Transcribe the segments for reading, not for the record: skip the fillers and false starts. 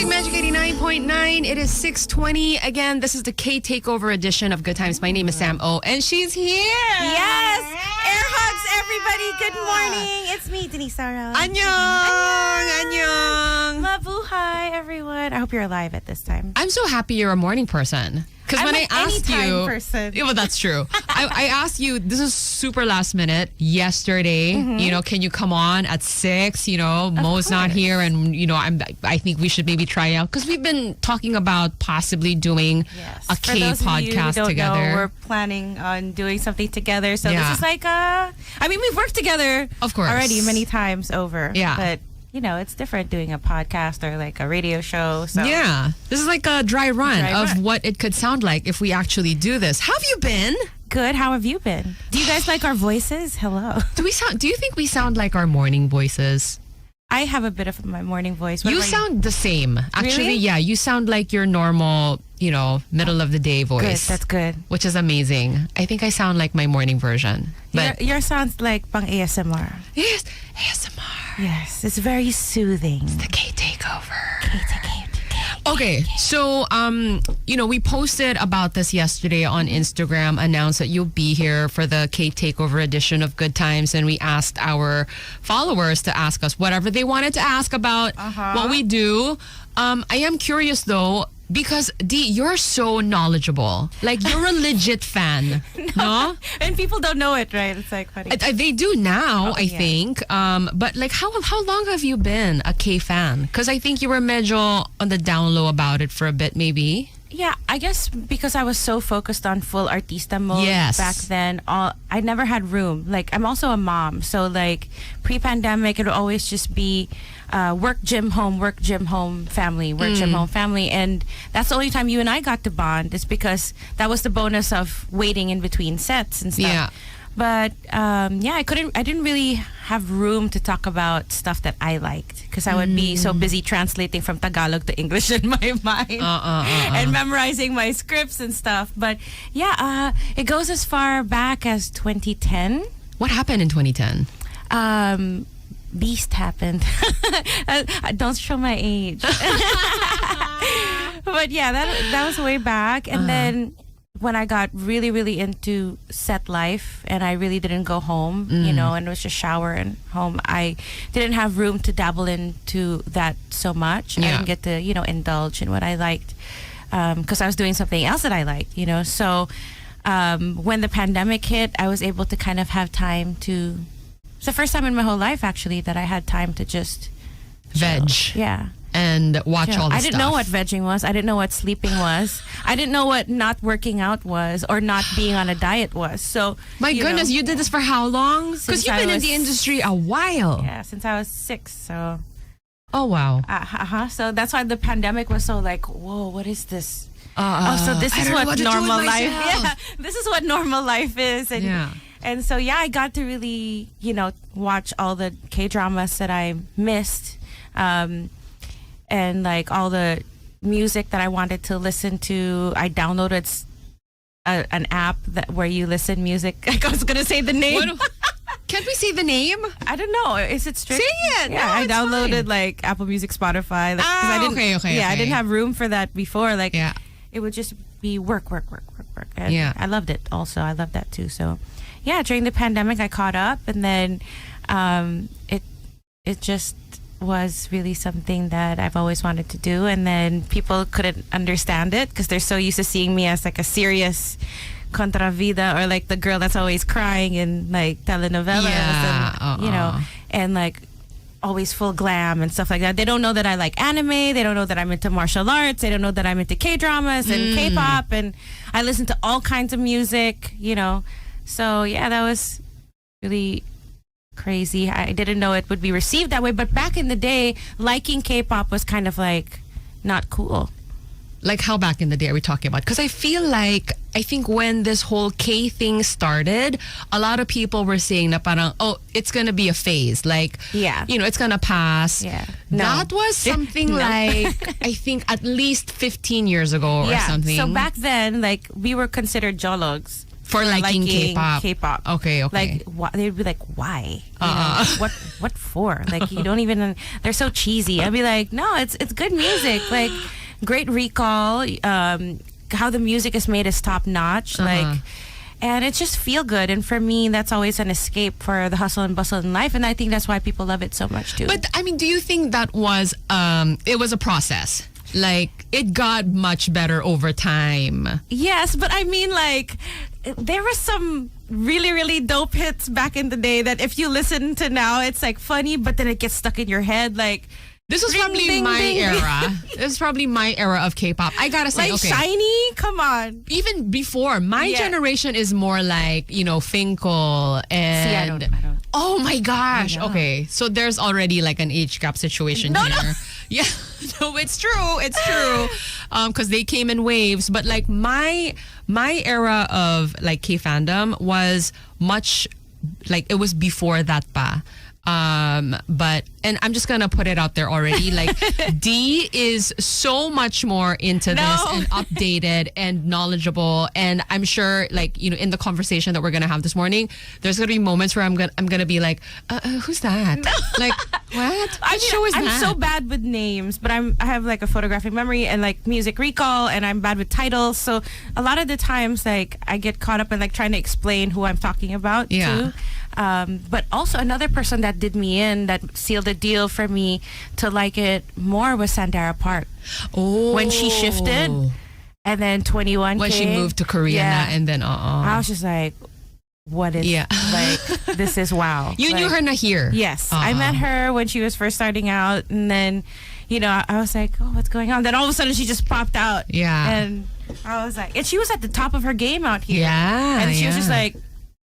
Magic 89.9. It is 6:20. Again, this is the K Takeover edition of Good Times. My name is Sam O, and she's here. Yes! Air hugs, everybody. Good morning. It's me, Denise. Annyeong! Annyeong! Mabuhay, everyone. I hope you're alive at this time. I'm so happy you're a morning person. Because when I asked you, person. Yeah, well, that's true. I asked you. This is super last minute. Yesterday, you know, can you come on at 6? You know, Mo's not here, and you know, I think we should maybe try out because we've been talking about possibly doing a K podcast together. We're planning on doing something together. So this is like I mean, we've worked together, of course, already many times over. Yeah, but. You know, it's different doing a podcast or like a radio show. So yeah, this is like a dry run of what it could sound like if we actually do this. How have you been? Good. How have you been? Do you guys like our voices? Hello. Do you think we sound like our morning voices? I have a bit of my morning voice. You sound the same. Actually, really? Yeah, you sound like your normal, you know, middle of the day voice. Good, that's good. Which is amazing. I think I sound like my morning version. But your sounds like pang ASMR. Yes, ASMR. Yes, it's very soothing. It's the K Takeover. K Takeover. Okay, so you know, we posted about this yesterday on Instagram, announced that you'll be here for the K Takeover edition of Good Times, and we asked our followers to ask us whatever they wanted to ask about what we do. I am curious though, because Dee, you're so knowledgeable. Like, you're a legit fan. No? And people don't know it, right? It's like funny. They do now, I think. But like, how long have you been a K fan? Because I think you were medyo on the down low about it for a bit, maybe. Yeah, I guess because I was so focused on full artista mode back then, I never had room. Like, I'm also a mom, so like pre-pandemic, it would always just be work, gym, home, family, work, gym, home, family, and that's the only time you and I got to bond. Is because that was the bonus of waiting in between sets and stuff. Yeah. But I didn't really have room to talk about stuff that I liked because I would be so busy translating from Tagalog to English in my mind and memorizing my scripts and stuff. But yeah, it goes as far back as 2010. What happened in 2010? Beast happened. Don't show my age. But yeah, that was way back. And then when I got really, really into set life and I really didn't go home, you know, and it was just shower and home, I didn't have room to dabble into that so much. Yeah. I didn't get to, you know, indulge in what I liked because I was doing something else that I liked, you know. So when the pandemic hit, I was able to kind of have time to... It's the first time in my whole life, actually, that I had time to just... Veg. Yeah. And watch all the stuff. I didn't know what vegging was. I didn't know what sleeping was. I didn't know what not working out was or not being on a diet was. So my goodness, you did this for how long? Because you've been in the industry a while. Yeah, since I was 6. So. Oh wow. So that's why the pandemic was so like, whoa, what is this? So this is what normal life. Yeah, this is what normal life is. And, and so I got to really, you know, watch all the K-dramas that I missed. And like all the music that I wanted to listen to, I downloaded an app where you listen music. I was gonna say the name. Can't we say the name? I don't know. Is it strict? Say it. Yeah, no, I downloaded like Apple Music, Spotify. Like, okay. I didn't have room for that before. Like, it would just be work. And I loved it. Also, I loved that too. So, yeah, during the pandemic, I caught up, and then it just was really something that I've always wanted to do, and then people couldn't understand it because they're so used to seeing me as like a serious contra vida or like the girl that's always crying in like telenovelas and you know, and like always full glam and stuff like that. They don't know that I like anime. They don't know that I'm into martial arts. They don't know that I'm into K-dramas and K-pop, and I listen to all kinds of music, you know. So yeah, that was really crazy. I didn't know it would be received that way, but back in the day, liking K-pop was kind of like not cool. Like how back in the day are we talking about? Because I think when this whole K thing started, a lot of people were saying na parang, oh, it's gonna be a phase. Like, you know, it's gonna pass. Yeah. That was something like, I think at least 15 years ago or something. So back then, like, we were considered jologs. For liking K-pop. K-pop. Okay. Like they'd be like, why? You know, what for? Like you don't even. They're so cheesy. I'd be like, no, it's good music. Like great recall. How the music is made is top notch. Like. And it's just feel good. And for me, that's always an escape for the hustle and bustle in life. And I think that's why people love it so much too. But I mean, do you think that was it was a process? Like it got much better over time. Yes, but I mean, like there were some really, really dope hits back in the day that if you listen to now, it's like funny, but then it gets stuck in your head. Like this was probably my era. This is probably my era of K-pop. I gotta say, like okay. Shiny, come on. Even before, my generation is more like, you know, Finkel and... See, I don't. Oh my gosh. Okay. So there's already like an age gap situation here. No. Yeah. No, it's true. It's true. Because they came in waves. But like my era of like K-fandom was much... Like it was before that pa. But and I'm just gonna put it out there already. Like D is so much more into this and updated and knowledgeable. And I'm sure, like, you know, in the conversation that we're gonna have this morning, there's gonna be moments where I'm gonna be like, who's that? No. Like, what? What show is that? I'm so bad with names, but I have like a photographic memory and like music recall, and I'm bad with titles. So a lot of the times, like, I get caught up in like trying to explain who I'm talking about too. But also another person that did me in, that sealed the deal for me to like it more, was Sandara Park. Oh. When she shifted and then 21 when she moved to Korea and then I was just like, what is like, this is wow. You like, knew her na here? Yes. I met her when she was first starting out, and then, you know, I was like, oh, what's going on? Then all of a sudden she just popped out. Yeah. And I was like, and she was at the top of her game out here. Yeah. And she was just like,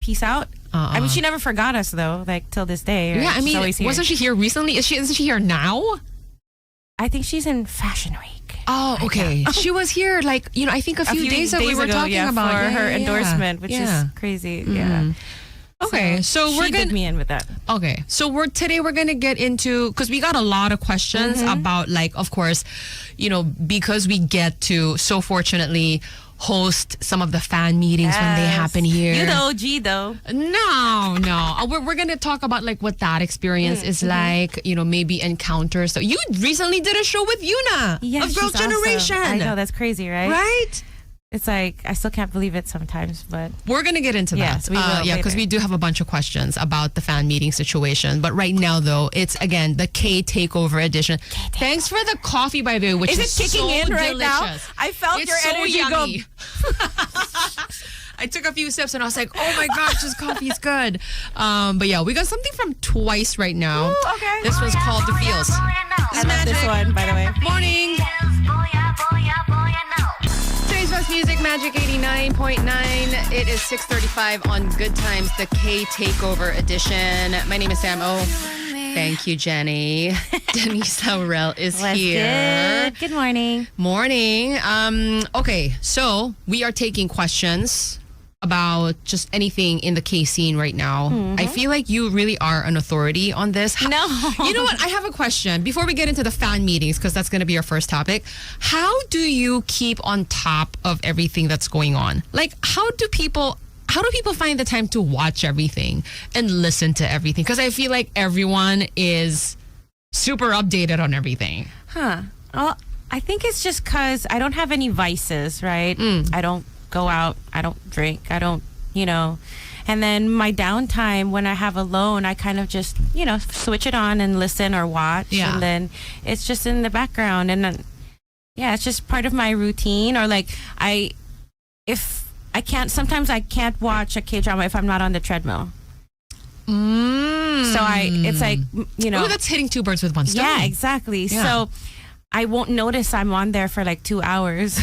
peace out. I mean, she never forgot us though, like till this day. Right? Yeah, I mean, wasn't she here recently? Isn't she here now? I think she's in Fashion Week. Oh, okay. She was here, like, you know, I think a few days ago we were talking about for her endorsement, which is crazy. Mm-hmm. Yeah. Okay, so we're gonna did me in with that. Okay, so today we're gonna get into, because we got a lot of questions about, like, of course, you know, because we get to so fortunately host some of the fan meetings when they happen here. You the OG though. No. We're gonna talk about like what that experience is like. You know, maybe encounters. So you recently did a show with Yuna of Girl Generation. Awesome. I know, that's crazy, right? Right. It's like, I still can't believe it sometimes, but... We're going to get into that. Yes, we will. Yeah, because we do have a bunch of questions about the fan meeting situation. But right now, though, it's, again, the K Takeover edition. Thanks for the coffee, by the way, which is kicking so in right delicious. now? I felt it's your so energy yummy. go... I took a few sips and I was like, oh my gosh, this coffee is good. But yeah, we got something from Twice right now. Ooh, okay. This one's called The Feels. I love this one, by the way. Morning. Today's best music, Magic 89.9. It is 6:35 on Good Times, the K Takeover edition. My name is Sam O. Thank you, Jenny. Denise Laurel is here. Good morning. Morning. Okay, so we are taking questions about just anything in the K scene right now. I feel like you really are an authority on this. No. You know what? I have a question before we get into the fan meetings, because that's going to be our first topic. How do you keep on top of everything that's going on? Like, how do people find the time to watch everything and listen to everything? Because I feel like everyone is super updated on everything. Well, I think it's just because I don't have any vices, right? I don't go out, I don't drink, I don't, you know. And then my downtime when I have alone, I kind of just, you know, switch it on and listen or watch. Yeah. And then it's just in the background. And then, yeah, it's just part of my routine. Or like, sometimes I can't watch a K-drama if I'm not on the treadmill. So it's like, you know. Oh, that's hitting two birds with one stone. Yeah, exactly. Yeah. So I won't notice I'm on there for like 2 hours.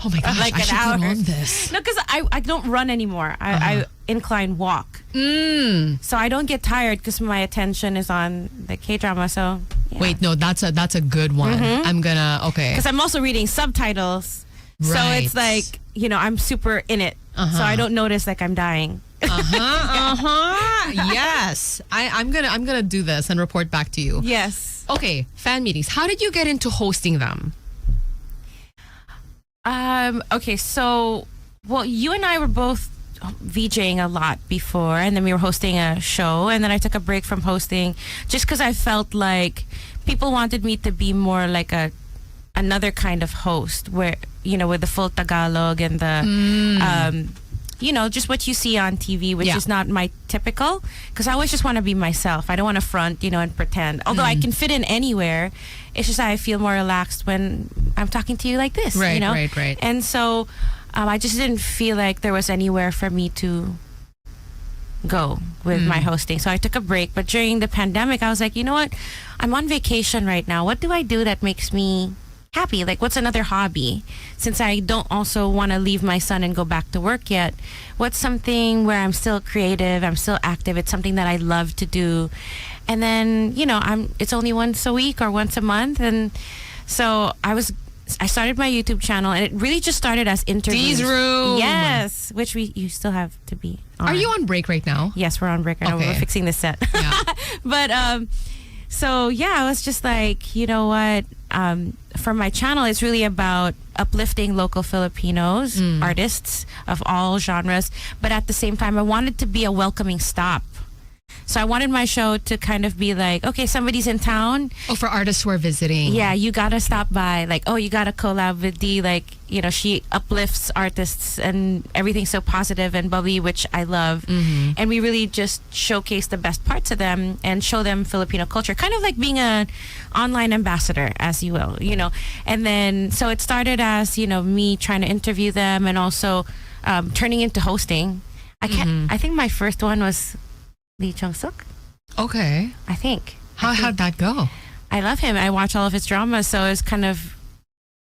Oh my gosh, like I should get on this. No, because I don't run anymore. I incline walk. So I don't get tired because my attention is on the K-drama. So yeah. Wait, no, that's a good one. I'm gonna, okay. Because I'm also reading subtitles. Right. So it's like, you know, I'm super in it. So I don't notice like I'm dying. Yes. I'm gonna do this and report back to you. Yes. Okay, fan meetings. How did you get into hosting them? Okay, so Well, you and I were both VJing a lot before, and then we were hosting a show, and then I took a break from hosting just because I felt like people wanted me to be more like another kind of host, where with the full Tagalog and the just what you see on TV, which is not my typical, because I always just want to be myself. I don't want to front, and pretend. Although I can fit in anywhere, it's just I feel more relaxed when I'm talking to you like this. Right, you know? right. And so I just didn't feel like there was anywhere for me to go with my hosting. So I took a break. But during the pandemic, I was like, you know what? I'm on vacation right now. What do I do that makes me happy? Like, what's another hobby? Since I don't also want to leave my son and go back to work yet, what's something where I'm still creative, I'm still active, it's something that I love to do. And then, it's only once a week or once a month. And so I started my YouTube channel, and it really just started as interviews. Dee's Room. Yes, which you still have to be on. Are you on break right now? Yes, we're on break right now. We're fixing the set. Yeah. But so yeah, I was just like, you know what? For my channel, it's really about uplifting local Filipinos, artists of all genres. But at the same time, I wanted to be a welcoming stop. So I wanted my show to kind of be like, okay, somebody's in town. Oh, for artists who are visiting. Yeah, you gotta stop by. Like, oh, you gotta collab with Dee. Like, she uplifts artists and everything's so positive and bubbly, which I love. And we really just showcase the best parts of them and show them Filipino culture, kind of like being an online ambassador, as you will, And then, so it started as, me trying to interview them and also turning into hosting. I think my first one was Lee Chung-suk. Okay. I think. How'd that go? I love him. I watch all of his dramas, so it's kind of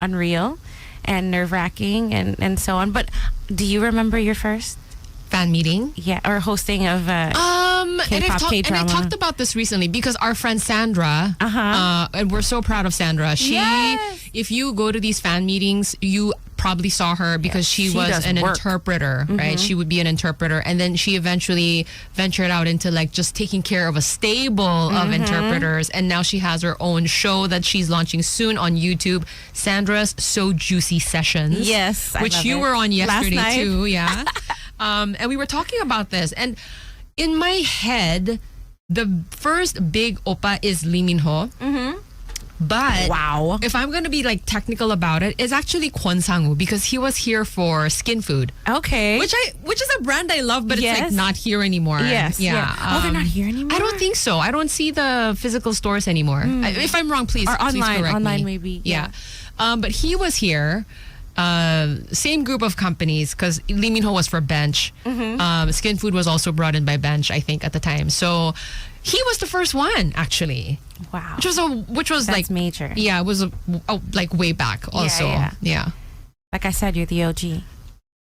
unreal and nerve-wracking and so on. But do you remember your first fan meeting? Yeah, or hosting of K-pop, K-drama. And I talked about this recently because our friend Sandra, and we're so proud of Sandra. If you go to these fan meetings, you probably saw her because she was an interpreter, right? She would be an interpreter, and then she eventually ventured out into like just taking care of a stable of interpreters, and now she has her own show that she's launching soon on YouTube, Sandra's So Juicy Sessions. Yes, which you were on yesterday too, yeah. And we were talking about this, and in my head, the first big oppa is Lee Min-ho. But if I'm going to be like technical about it, it's actually Kwon Sang-woo, because he was here for Skin Food. Okay. Which is a brand I love, but it's like not here anymore. Yes. Yeah. They're not here anymore? I don't think so. I don't see the physical stores anymore. If I'm wrong, please correct me. Online maybe. Yeah. But he was here. Same group of companies, because Lee Min-ho was for Bench. Skin Food was also brought in by Bench, I think, at the time. So he was the first one, actually. Wow. Which was That's like major. Yeah, it was like way back also. Yeah. Like I said, you're the OG.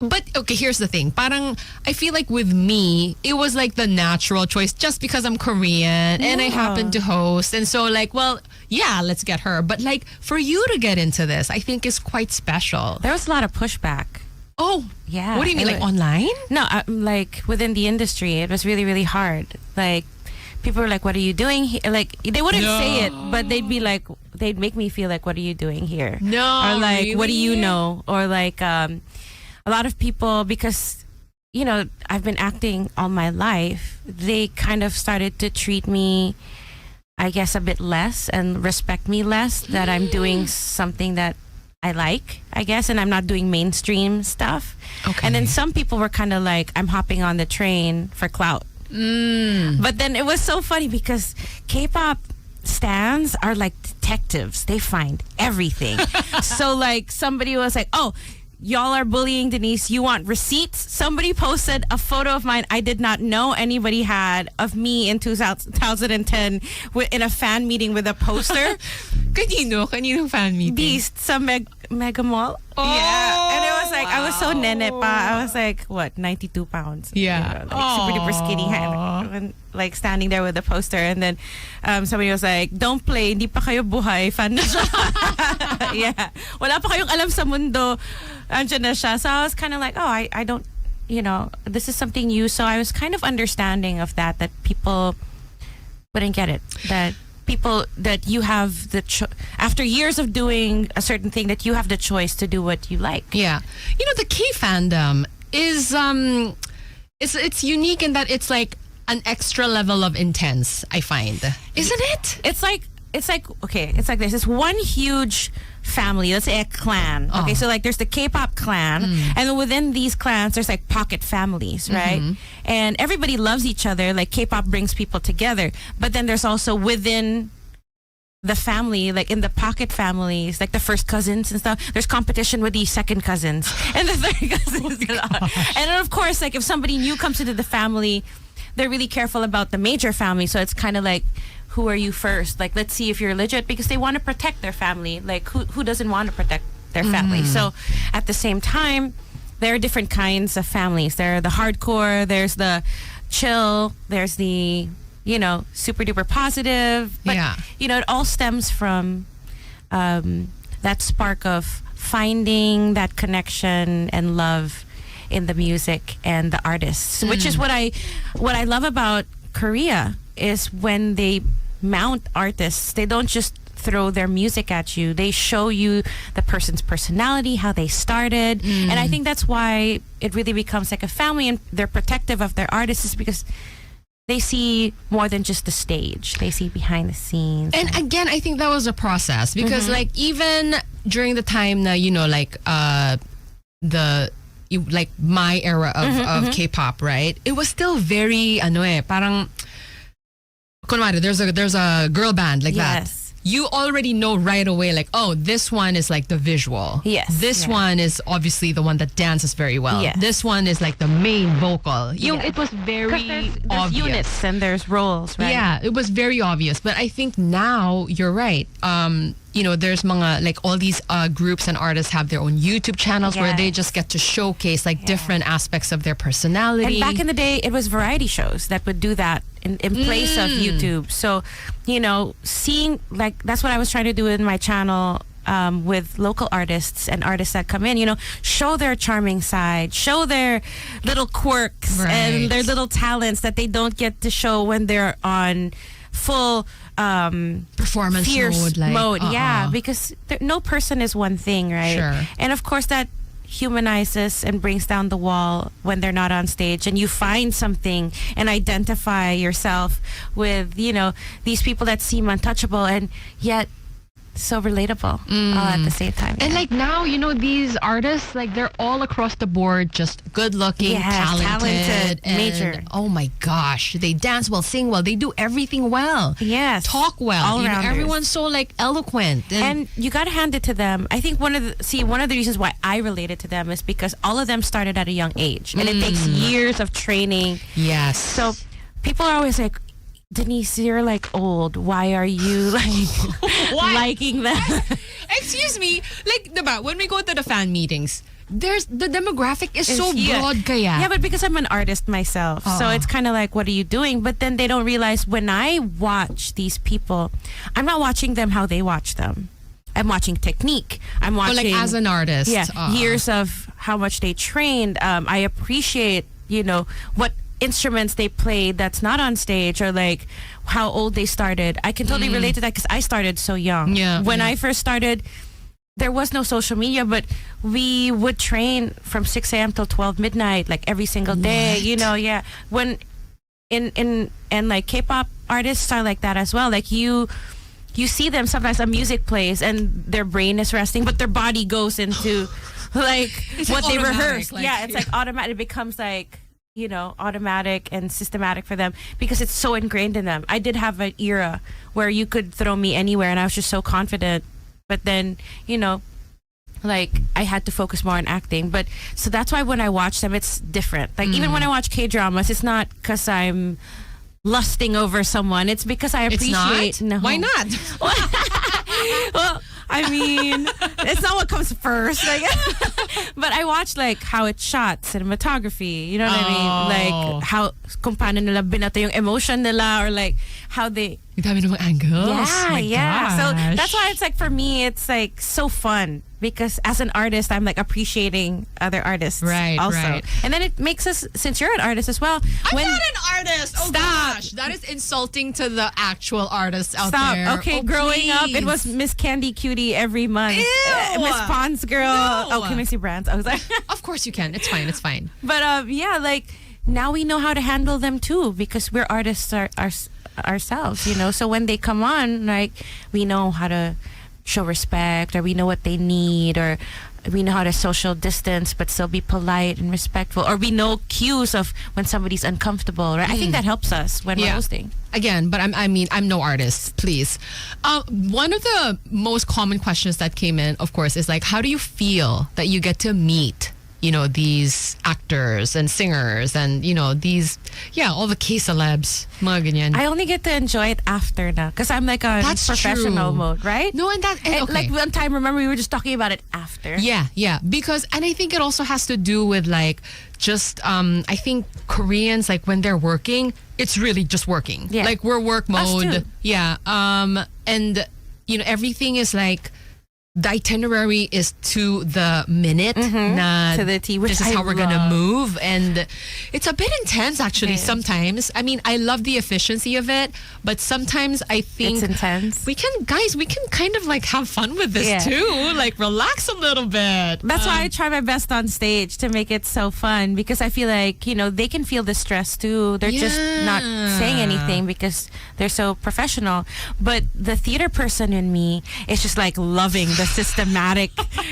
But okay, here's the thing. Parang I feel like with me, it was like the natural choice just because I'm Korean and I happen to host, and so like, well, yeah, let's get her. But like for you to get into this, I think is quite special. There was a lot of pushback. Oh, yeah. What do you mean, like online? No, like within the industry, it was really, really hard. Like people were like, "What are you doing here?" Like they wouldn't say it, but they'd be like, they'd make me feel like, "What are you doing here?" No, or like, really? "What do you know?" Or like a lot of people, because I've been acting all my life, they kind of started to treat me, I guess, a bit less and respect me less, that I'm doing something that I like, I guess, and I'm not doing mainstream stuff. Okay. And then some people were kind of like, I'm hopping on the train for clout. But then it was so funny because K-pop stans are like detectives. They find everything. So like somebody was like, "Oh, y'all are bullying Denise. You want receipts?" Somebody posted a photo of mine I did not know anybody had of me in 2010 in a fan meeting with a poster. Kanino fan meeting? Beast, some mega mall. Oh, yeah. And it was like, I was so wow. nene pa. I was like, what, 92 pounds? Yeah. Like super duper skinny. And, like standing there with the poster. And then somebody was like, "Don't play, hindi pa kayo buhay. Fan na siya." Yeah. Wala pa kayong alam sa mundo. Andiyan na siya. So I was kind of like, oh, I don't, this is something new. So I was kind of understanding of that people wouldn't get it. That people that you have after years of doing a certain thing, that you have the choice to do what you like. Yeah. You know, the K-fandom is it's unique in that it's like an extra level of intense, I find. Isn't it? It's like okay, it's like this. It's one huge family. Let's say a clan. Okay, so like there's the K-pop clan, and then within these clans there's like pocket families, right? And everybody loves each other. Like K-pop brings people together, but then there's also within the family, like in the pocket families, like the first cousins and stuff, there's competition with the second cousins and the third cousins. And then of course, like if somebody new comes into the family, they're really careful about the major family. So it's kind of like, who are you first? Like, let's see if you're legit, because they want to protect their family. Like, who doesn't want to protect their family? So at the same time, there are different kinds of families. There are the hardcore, there's the chill, there's the, you know, super duper positive. But, you know, it all stems from that spark of finding that connection and love in the music and the artists, which is what I love about Korea, is when they mount artists, they don't just throw their music at you. They show you the person's personality, how they started. And I think that's why it really becomes like a family, and they're protective of their artists, is because they see more than just the stage. They see behind the scenes. And again, I think that was a process, because like even during the time na, you know, like like my era of K-pop, right? It was still very parang kunwari, there's a girl band like that. You already know right away, like, oh, this one is like the visual. This one is obviously the one that dances very well. This one is like the main vocal. You know, it was very there's obvious. units and there's roles, right? Yeah, it was very obvious. But I think now you're right. You know, there's mga, like all these groups and artists have their own YouTube channels where they just get to showcase like different aspects of their personality. And back in the day, it was variety shows that would do that in place of YouTube. So, you know, seeing, like, that's what I was trying to do in my channel with local artists and artists that come in, you know, show their charming side, show their little quirks and their little talents that they don't get to show when they're on full performance mode. Yeah, because no person is one thing, right? And of course that humanizes and brings down the wall when they're not on stage, and you find something and identify yourself with, you know, these people that seem untouchable and yet so relatable all at the same time. And like now, you know, these artists, like they're all across the board, just good looking, talented, and major. Oh my gosh, they dance well, sing well, they do everything well. Talk well. All you know, rounders. everyone's so like eloquent. And you got to hand it to them. I think one of the reasons why I related to them is because all of them started at a young age, and it takes years of training. So people are always like, Denise, you're like old. Why are you like liking that? Excuse me, like, diba, when we go to the fan meetings, there's the demographic is so broad kaya. Yeah, but because I'm an artist myself, so it's kind of like, what are you doing? But then they don't realize, when I watch these people, I'm not watching them how they watch them. I'm watching technique. I'm watching, like, as an artist, years of how much they trained. I appreciate, you know, what instruments they played that's not on stage, or like how old they started. I can totally relate to that because I started so young. When I first started, there was no social media, but we would train from 6 a.m. till 12 midnight, like every single day. You know, when and like K-pop artists are like that as well. Like you see them sometimes, a music plays and their brain is resting, but their body goes into like what they rehearsed. Like, it's like automatic. It becomes like, you know, automatic and systematic for them because it's so ingrained in them. I did have an era where you could throw me anywhere and I was just so confident. But then, you know, like I had to focus more on acting. But so that's why when I watch them, it's different. Like even when I watch K-dramas, it's not because I'm lusting over someone. It's because I appreciate. It's not? No. Why not? Well, I mean, it's not what comes first. Like, but I watch like how it's shot, cinematography. You know what I mean? Like how kung paano nila binato yung emotion nila, or like how they. Ang dami namang angles. Yeah. So that's why it's like, for me, it's like so fun because as an artist, I'm like appreciating other artists, Right, also. right. And then it makes us, since you're an artist as well. I'm not an artist. Oh Stop. gosh, that is insulting to the actual artists out Stop. there. Okay, Oh, growing up, it please. was Miss Candy Cutie every month. Ew. Miss Pond's Girl. No. Oh, can I see brands? I was like, Of course you can. It's fine. It's fine. but yeah, like now we know how to handle them too because we're artists ourselves, you know. So when they come on, like we know how to show respect, or we know what they need, or we know how to social distance but still be polite and respectful, or we know cues of when somebody's uncomfortable, right? I think that helps us when we're hosting. Again, but I'm no artist, please. One of the most common questions that came in, of course, is like, how do you feel that you get to meet, you know, these actors and singers and, you know, these, all the K-celebs, mga ganyan. I only get to enjoy it after na because I'm like on That's professional true. mode, right? No, and okay. Like one time, remember we were just talking about it after. Yeah, because, and I think it also has to do with like, just, I think Koreans, like when they're working, it's really just working. Yeah. Like we're work Us mode. too. Yeah. And, you know, everything is like, the itinerary is to the minute. Na To the T, which this is I how we're gonna love. move, and it's a bit intense actually. Yeah. Sometimes, I mean, I love the efficiency of it, but sometimes I think It's intense. we can kind of like have fun with this Yeah. too. Like relax a little bit. That's why I try my best on stage to make it so fun because I feel like, you know, they can feel the stress too. They're just not saying anything because they're so professional. But the theater person in me is just like loving the systematic,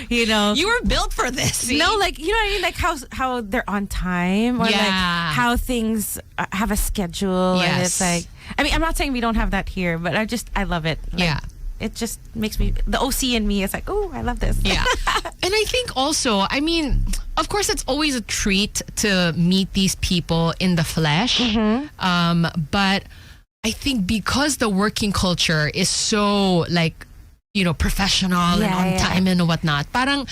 you know. You were built for this. See? No, like, you know what I mean? Like how they're on time, or like Yeah. how things have a schedule. And Yes. it's like, I mean, I'm not saying we don't have that here, but I love it. Like, Yeah. It just makes me, the OC in me is like, oh, I love this. Yeah. And I think also, I mean, of course, it's always a treat to meet these people in the flesh. But I think because the working culture is so like, you know, professional and on time and whatnot, parang,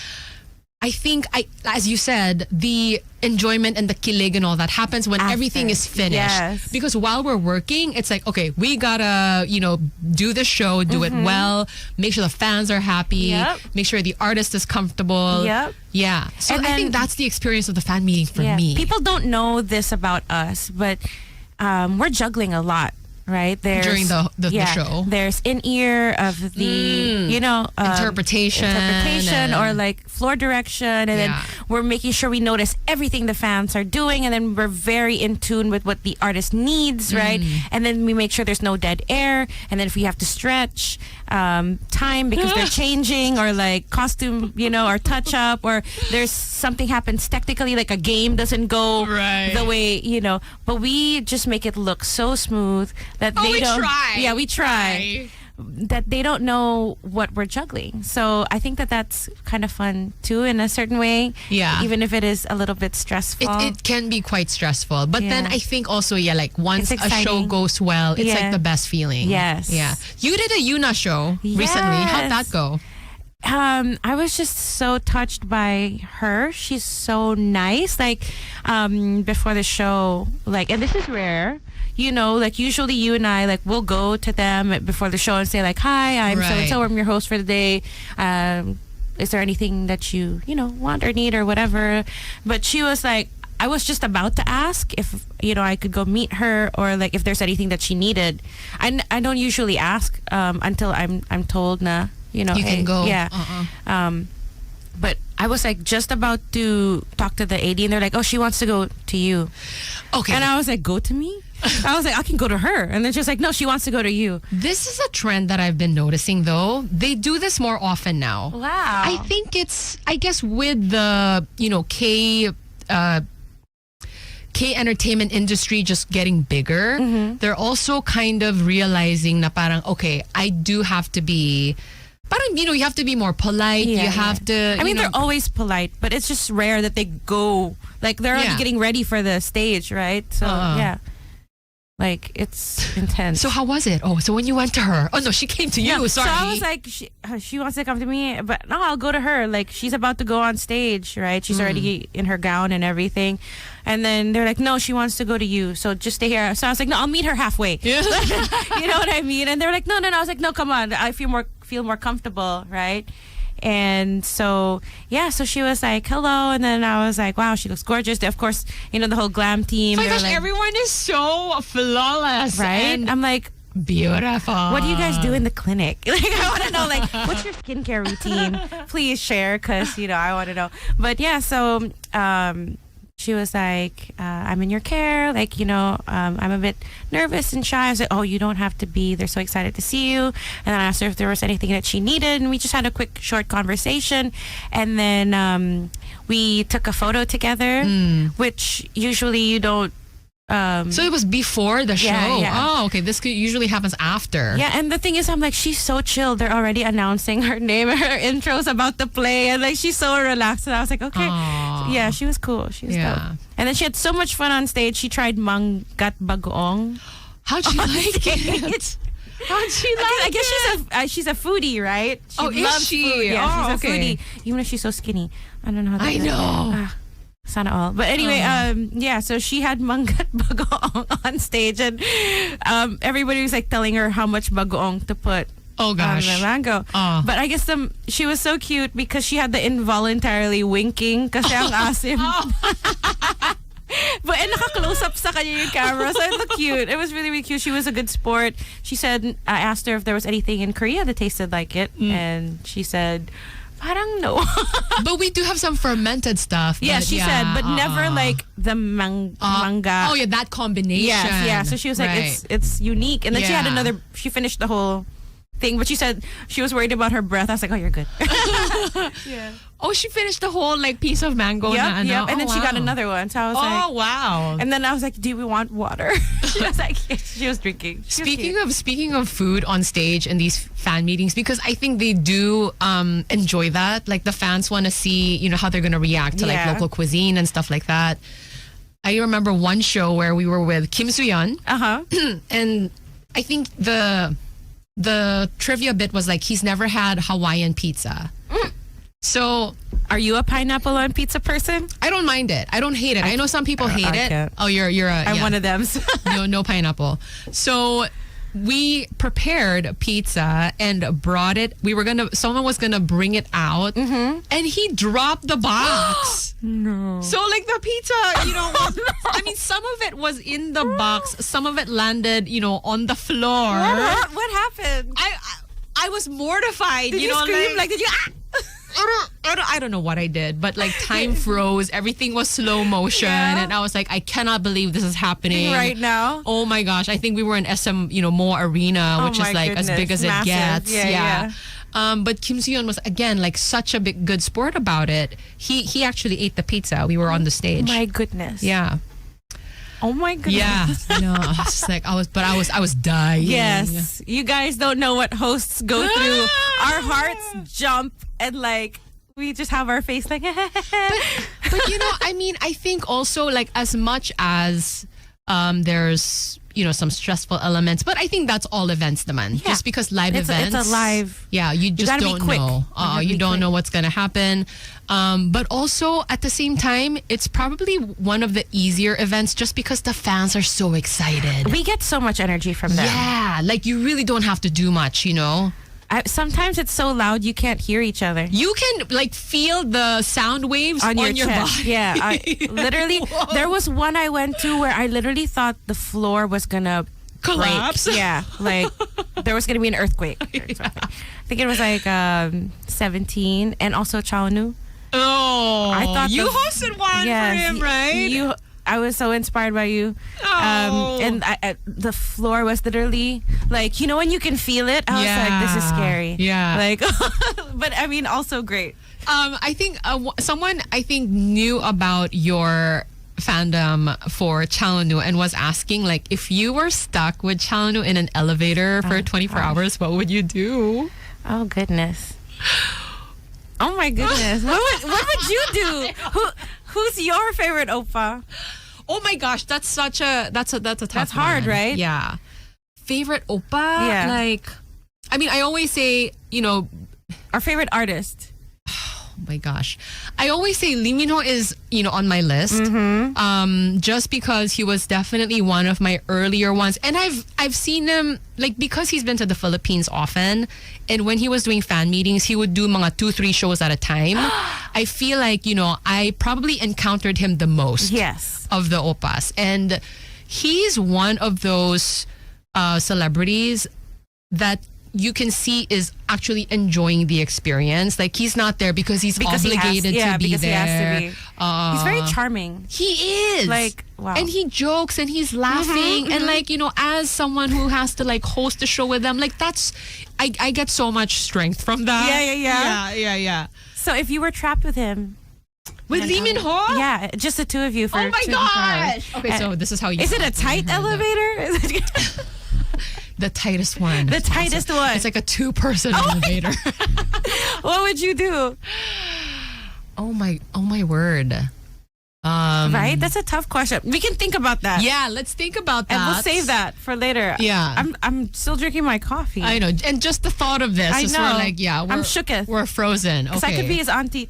I think, as you said, the enjoyment and the kilig and all that happens when After. everything is finished. Yes. Because while we're working, it's like, okay, we gotta, you know, do the show, do it well, make sure the fans are happy, Yep. make sure the artist is comfortable. Yep. Yeah. So And I think then- that's the experience of the fan meeting for me. People don't know this about us, but we're juggling a lot. Right, there's During the show. There's in ear of the you know Interpretation or like floor direction, and then we're making sure we notice everything the fans are doing, and then we're very in tune with what the artist needs, right? And then we make sure there's no dead air, and then if we have to stretch time because they're changing, or like costume, you know, or touch up, or there's something happens technically, like a game doesn't go Right. the way, you know, but we just make it look so smooth that they we don't. try. Yeah, we try. That they don't know what we're juggling. So I think that that's kind of fun too, in a certain way. Yeah. Even if it is a little bit stressful. It can be quite stressful. But then Yeah. I think also, like once It's a show exciting. goes well, it's like Yeah. the best feeling. Yes. Yeah. You did a Yuna show recently. How'd that Yes. go? I was just so touched by her. She's so nice. Like, before the show, like, and this is rare, you know, like usually you and I, like, we'll go to them before the show and say like, hi, I'm Right. so-and-so, I'm your host for the day. Is there anything that you know, want or need or whatever? But she was like, I was just about to ask if, you know, I could go meet her, or like if there's anything that she needed. I don't usually ask until I'm told na, you know, You hey, can go. Yeah. But I was like just about to talk to the AD, and they're like, oh, she wants to go to you. Okay. And I was like, go to me? I was like, I can go to her. And then she was like, no, she wants to go to you. This is a trend that I've been noticing though. They do this more often now. Wow. I think it's, I guess with the, you know, K entertainment industry just getting bigger, they're also kind of realizing na parang, okay, I do have to be, parang, you know, you have to be more polite. Yeah, you have to, I mean, you know, they're always polite, but it's just rare that they go, like, they're already Yeah. getting ready for the stage, right? So, yeah. Like, it's intense. So how was it? Oh, so when you went to her, oh no, she came to you. Yeah, Sorry. So I was like, she wants to come to me, but no, I'll go to her. Like, she's about to go on stage, right? She's already in her gown and everything. And then they're like, no, she wants to go to you. So just stay here. So I was like, no, I'll meet her halfway. Yeah. You know what I mean? And they were like, no. I was like, no, come on. I feel more comfortable, right? And so, so she was like, hello. And then I was like, wow, she looks gorgeous. Of course, the whole glam team. Oh my gosh, like, everyone is so flawless. right? And I'm like, beautiful. what do you guys do in the clinic? Like, I want to know, like, what's your skincare routine? Please share, because, I want to know. But yeah, so she was like, I'm in your care. Like, I'm a bit nervous and shy. I was like, oh, you don't have to be. They're so excited to see you. And then I asked her if there was anything that she needed. And we just had a quick, short conversation. And then we took a photo together, which usually you don't. So it was before the show. Yeah. Oh, okay. This usually happens after. Yeah, and the thing is, I'm like, she's so chill. They're already announcing her name, her intros about the play, and like she's so relaxed. And I was like, okay. Aww. Yeah, she was cool. She was dope. And then she had so much fun on stage. She tried mangat bagoong. How'd she like it? How'd she like it? I guess she's a foodie, right? She is she? Food. Yeah, she's okay. a foodie. Even if she's so skinny. I don't know how to I do know. That. Sana all. But anyway, so she had mangat bagoong on stage, and everybody was like telling her how much bagoong to put on the mango. But I guess she was so cute because she had the involuntarily winking kasi ang asim. But naka-close up sa kanya yung camera, so it looked cute. It was really, really cute. She was a good sport. She said, I asked her if there was anything in Korea that tasted like it, and she said, parang no. But we do have some fermented stuff. Yeah, she said, but never like the manga. Oh yeah, that combination. Yes, yeah. So she was like, it's unique. And then she had she finished the whole thing, but she said she was worried about her breath. I was like, oh, you're good. Yeah. Oh, she finished the whole like piece of mango. Yep. And then she got another one. So I was like, oh wow. And then I was like, do we want water? She was like, she was drinking. Speaking of food on stage and these fan meetings, because I think they do enjoy that. Like the fans want to see, how they're gonna react to like local cuisine and stuff like that. I remember one show where we were with Kim Soo-yeon. And I think the trivia bit was like he's never had Hawaiian pizza. So, are you a pineapple on pizza person? I don't mind it. I don't hate it. I know some people hate it. Can't. Oh, I'm one of them. no pineapple. So we prepared pizza and brought it. Someone was gonna bring it out, and he dropped the box. No. So like the pizza, I mean, some of it was in the box, some of it landed, on the floor. What happened? I was mortified. Did you scream? Like, did you? I don't know what I did, but like time froze. Everything was slow motion, and I was like, I cannot believe this is happening right now. Oh my gosh! I think we were in SM, Mo Arena, which is like as big as massive. It gets. Yeah. But Kim Soo-yeon was again like such a good sport about it. He actually ate the pizza. We were on the stage. My goodness. Yeah. Oh my goodness. Yeah. No, I was just like, I was dying. Yes. You guys don't know what hosts go through. Our hearts jump and like we just have our face like but I mean, I think also like as much as there's some stressful elements, but I think that's all events naman. Yeah. Just because live events, it's a live. Yeah, you just don't know. You don't know what's gonna happen. But also at the same time, it's probably one of the easier events just because the fans are so excited. We get so much energy from them. Yeah, like you really don't have to do much, sometimes it's so loud you can't hear each other. You can like feel the sound waves on your chest. body. Yeah, literally. There was one I went to where I literally thought the floor was gonna collapse. Break. Yeah, like there was gonna be an earthquake. I think it was like 17, and also Chaonu. Oh, I thought you hosted one for him, right? I was so inspired by you. Oh. And the floor was literally like, when you can feel it. I was like, this is scary. Yeah. Like, but I mean, also great. I think someone knew about your fandom for Chalonu and was asking like, if you were stuck with Chalonu in an elevator for 24 hours, what would you do? Oh goodness. Oh my goodness. What would you do? Who's your favorite oppa? Oh my gosh, that's a tough That's hard, one. right? Yeah. Favorite oppa? Yeah. Like, I mean, I always say, our favorite artist. my gosh. I always say Lee Min-ho is, on my list. Just because he was definitely one of my earlier ones. And I've seen him, like, because he's been to the Philippines often, and when he was doing fan meetings, he would do mga 2-3 shows at a time. I feel like, I probably encountered him the most of the oppas. And he's one of those celebrities that you can see is actually enjoying the experience. Like, he's not there because he's obligated to be there. He has to be. He's very charming. He is. Like, wow. And he jokes and he's laughing. And like, as someone who has to like host a show with them, like I get so much strength from that. Yeah. So if you were trapped with him, with Lee Min-ho? Yeah, just the two of you for oh my 24 gosh! hours. Okay, so this is how you... Is it a tight elevator? The tightest one. The tightest one. It's like a 2-person elevator. What would you do? Oh my word. Right? That's a tough question. We can think about that. Yeah, let's think about that. And we'll save that for later. Yeah. I'm still drinking my coffee. I know. And just the thought of this is we're like, I'm shooketh. We're frozen. Okay. Because I could be his auntie.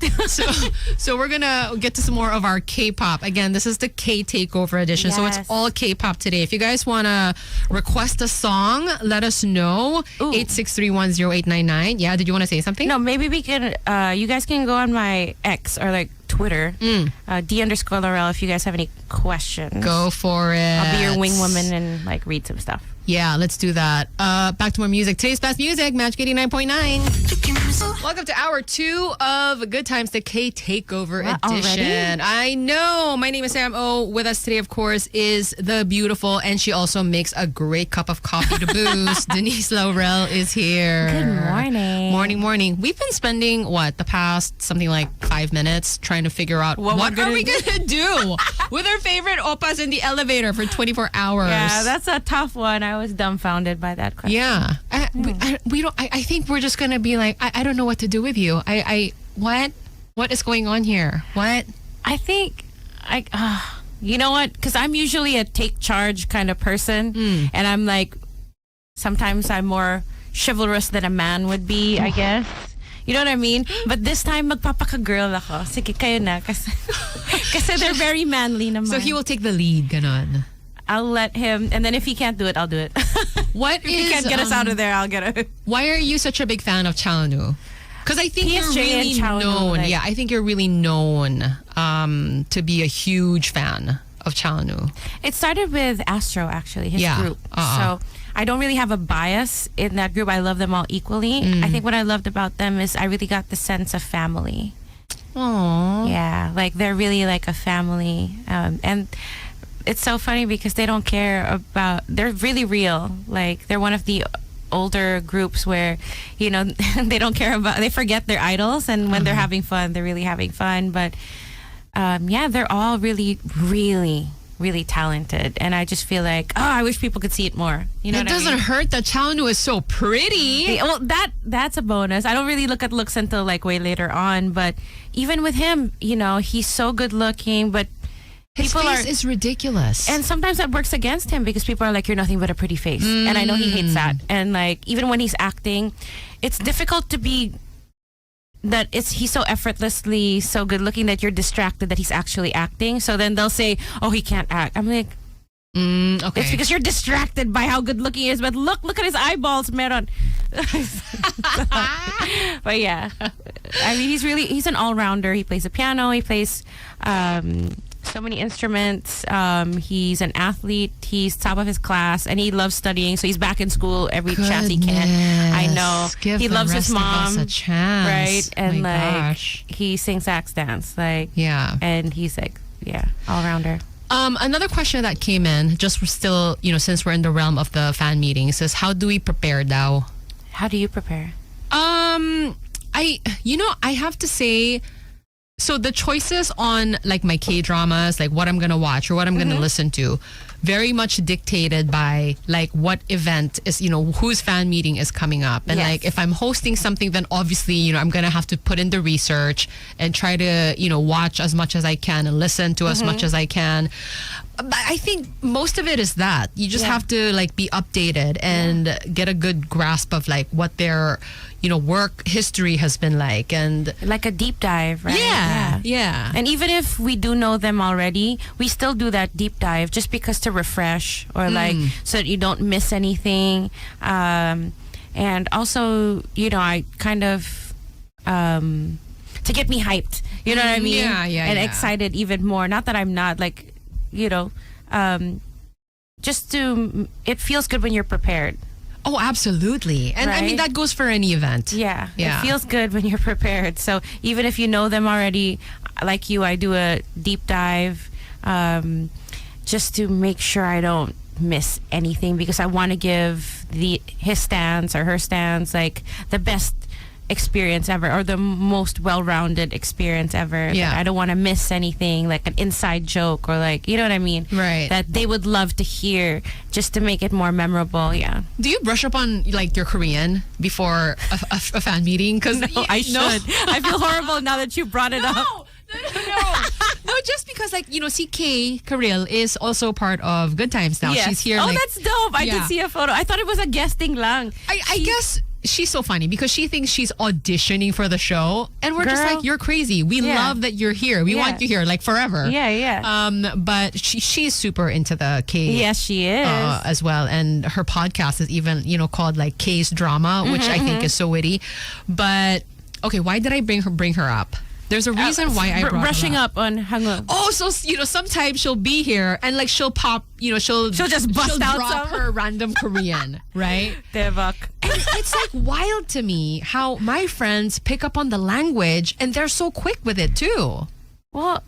So we're going to get to some more of our K-pop. Again, this is the K Takeover edition. Yes. So it's all K-pop today. If you guys want to request a song, let us know. 863108999. Yeah, did you want to say something? No, maybe we can, you guys can go on my X or like Twitter, D_Laurel, if you guys have any questions. Go for it. I'll be your wing woman and like read some stuff. Yeah, let's do that. Back to more music. Today's best music, Magic 89.9. Welcome to hour 2 of Good Times, the K Takeover edition. Already? I know. My name is Sam O. With us today, of course, is the beautiful, and she also makes a great cup of coffee to boost. Denise Laurel is here. Good morning. Morning. We've been spending, the past something like 5 minutes trying to figure out what are we going to do with our favorite oppas in the elevator for 24 hours. Yeah, that's a tough one. I was dumbfounded by that question. Yeah. I think we're just going to be like, I don't know what to do with you. What is going on here? What? I think, you know what? Because I'm usually a take charge kind of person. And I'm like, sometimes I'm more chivalrous than a man would be, I guess. You know what I mean? But this time, magpapaka-girl ako. Sige, kayo na. Kasi they're very manly naman. So he will take the lead, ganon. I'll let him, and then if he can't do it, I'll do it. If he can't get us out of there, I'll get it. Why are you such a big fan of Chaonu? Because I think you're really known. I think you're really known to be a huge fan of Chaonu. It started with Astro, actually, his group. So I don't really have a bias in that group. I love them all equally. I think what I loved about them is I really got the sense of family. Aww. Yeah, like they're really like a family. And it's so funny because they don't care about, they're really real. Like they're one of the older groups where, they don't care about, they forget their idols, and when they're having fun, they're really having fun. But they're all really, really, really talented. And I just feel like, I wish people could see it more. You know it what I mean? doesn't hurt that Chaonu is so pretty. Well, that's a bonus. I don't really look at looks until like way later on. But even with him, he's so good looking, but his face is ridiculous. And sometimes that works against him because people are like, you're nothing but a pretty face. And I know he hates that. And like, even when he's acting, it's difficult to be he's so effortlessly so good looking that you're distracted that he's actually acting. So then they'll say, he can't act. I'm like, okay. It's because you're distracted by how good looking he is. But look at his eyeballs, meron. But yeah, I mean, he's an all-rounder. He plays the piano. He plays so many instruments. He's an athlete. He's top of his class, and he loves studying. So he's back in school every chance he can. I know. Give he the loves rest his mom, of us a chance. right? And gosh. he sings sax dance, yeah. And he's like, all rounder. Another question that came in, just still, since we're in the realm of the fan meetings, is how do we prepare now? How do you prepare? I have to say, so the choices on like my K-dramas, like what I'm going to watch or what I'm going to listen to, very much dictated by like what event is, whose fan meeting is coming up. And like if I'm hosting something, then obviously, I'm going to have to put in the research and try to, watch as much as I can and listen to as much as I can. But I think most of it is that you just have to like be updated and get a good grasp of like what their work history has been like, and like a deep dive, right? Yeah. And even if we do know them already, we still do that deep dive just because to refresh or like so that you don't miss anything. And also, I kind of to get me hyped, you know what I mean? And excited even more. Not that I'm not like, just to, it feels good when you're prepared. Oh, absolutely. And I mean, that goes for any event. Yeah. It feels good when you're prepared. So even if you know them already, like you, I do a deep dive just to make sure I don't miss anything, because I want to give his stance or her stance like the best experience ever, or the most well-rounded experience ever. Yeah. I don't want to miss anything, like an inside joke or like, you know what I mean? Right. That they would love to hear just to make it more memorable. Yeah. Do you brush up on like your Korean before a fan meeting? Because I should. I feel horrible now that you brought it up. No, just because like CK Karil is also part of Goodtimes now. Yes. She's here. Oh, like, that's dope. I did see a photo. I thought it was a guesting lang. I guess she's so funny because she thinks she's auditioning for the show, and we're just like, you're crazy. We love that you're here. We want you here like forever. Yeah. But she's super into the K. Yes, she is as well, and her podcast is even called like K's Drama, which I think is so witty. But okay, why did I bring her up? There's a reason why I brought brushing her up on Hangul. Oh, so sometimes she'll be here and like she'll pop, she'll just bust out drop her random Korean, right? Devak. And it's like wild to me how my friends pick up on the language and they're so quick with it too. Well,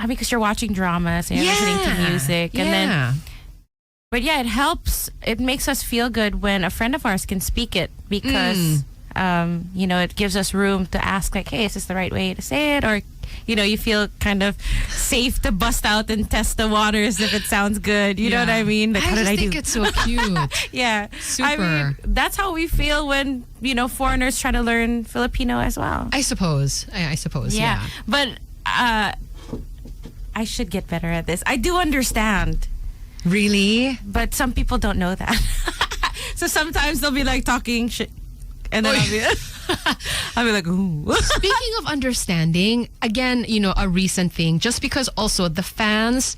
because you're watching dramas and you're listening to music, and then. But yeah, it helps. It makes us feel good when a friend of ours can speak it, because. It gives us room to ask like, hey, is this the right way to say it? Or, you feel kind of safe to bust out and test the waters if it sounds good. You know what I mean? Like, I think it's so cute. Yeah. Super. I mean, that's how we feel when, foreigners try to learn Filipino as well. I suppose. I suppose, yeah. But I should get better at this. I do understand. Really? But some people don't know that. So sometimes they'll be like talking shit. And then I'll be like, ooh. Speaking of understanding, again, a recent thing, just because also the fans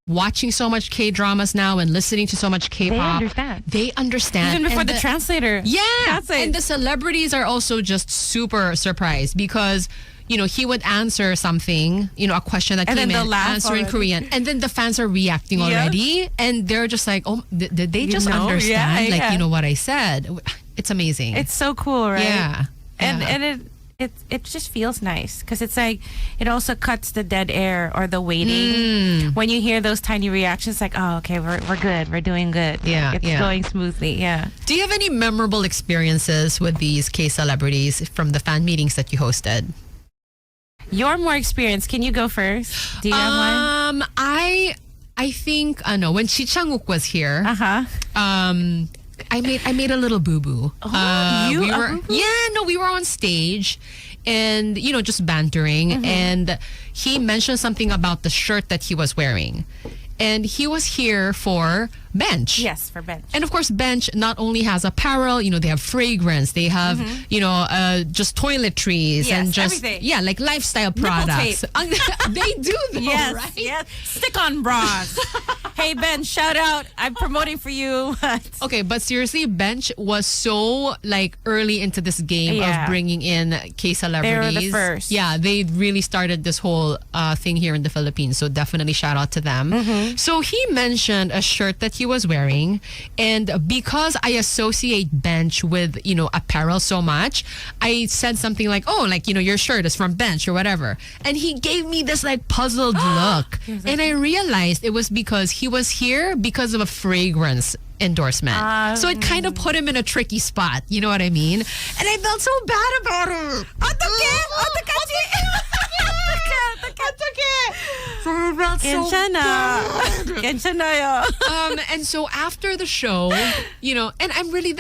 watching so much K-dramas now and listening to so much K-pop, they understand. Even before the translator. Yeah. And the celebrities are also just super surprised because, he would answer something, a question that came in, answer in Korean, and then the fans are reacting already, and they're just like, oh, did they just understand? Like, what I said? It's amazing. It's so cool, right? Yeah. And it just feels nice because it's like it also cuts the dead air or the waiting. When you hear those tiny reactions, like, oh, okay, we're good, we're doing good. Yeah, it's going smoothly. Yeah. Do you have any memorable experiences with these K celebrities from the fan meetings that you hosted? You're more experienced. Can you go first? Do you have one? I think no. When Chi Chang-wook was here, I made a little boo boo. We were on stage, and just bantering, and he mentioned something about the shirt that he was wearing, and he was here for Bench. Yes, for Bench. And of course, Bench not only has apparel, they have fragrance, they have, just toiletries and just, everything. Like lifestyle products. They do though, right? Yes. Stick-on bras. Hey, Bench, shout out. I'm promoting for you. Okay, but seriously, Bench was so like early into this game of bringing in K celebrities. They were the first. Yeah, they really started this whole thing here in the Philippines. So definitely shout out to them. So he mentioned a shirt that he was wearing, and because I associate Bench with apparel so much, I said something like, oh, like your shirt is from Bench or whatever, and he gave me this like puzzled look, and I realized it was because he was here because of a fragrance endorsement. So it kind of put him in a tricky spot, you know what I mean? And I felt so bad about it. So it felt so bad. And so after the show, and I'm really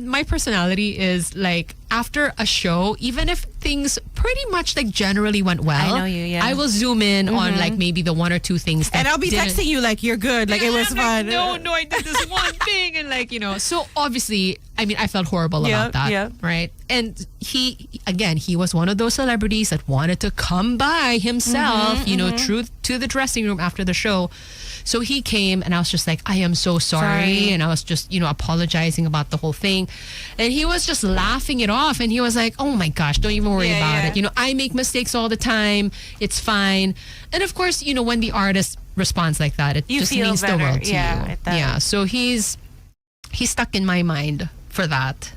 my personality is like, after a show, even if things pretty much like generally went well, I know you, yeah. I will zoom in on like maybe the one or two things that And I'll be didn't- texting you like, you're good. Like, it was I'm like, fun. no, I did this one thing. And like, so obviously, I mean, I felt horrible about that. Yeah. Right. And he was one of those celebrities that wanted to come by himself, through to the dressing room after the show. So he came and I was just like, I am so sorry. And I was just, apologizing about the whole thing. And he was just laughing it off. And he was like, oh my gosh, don't even worry about it. I make mistakes all the time. It's fine. And of course, when the artist responds like that, it You just feel means better. the world to Yeah, you. it does. Yeah. So he's stuck in my mind for that.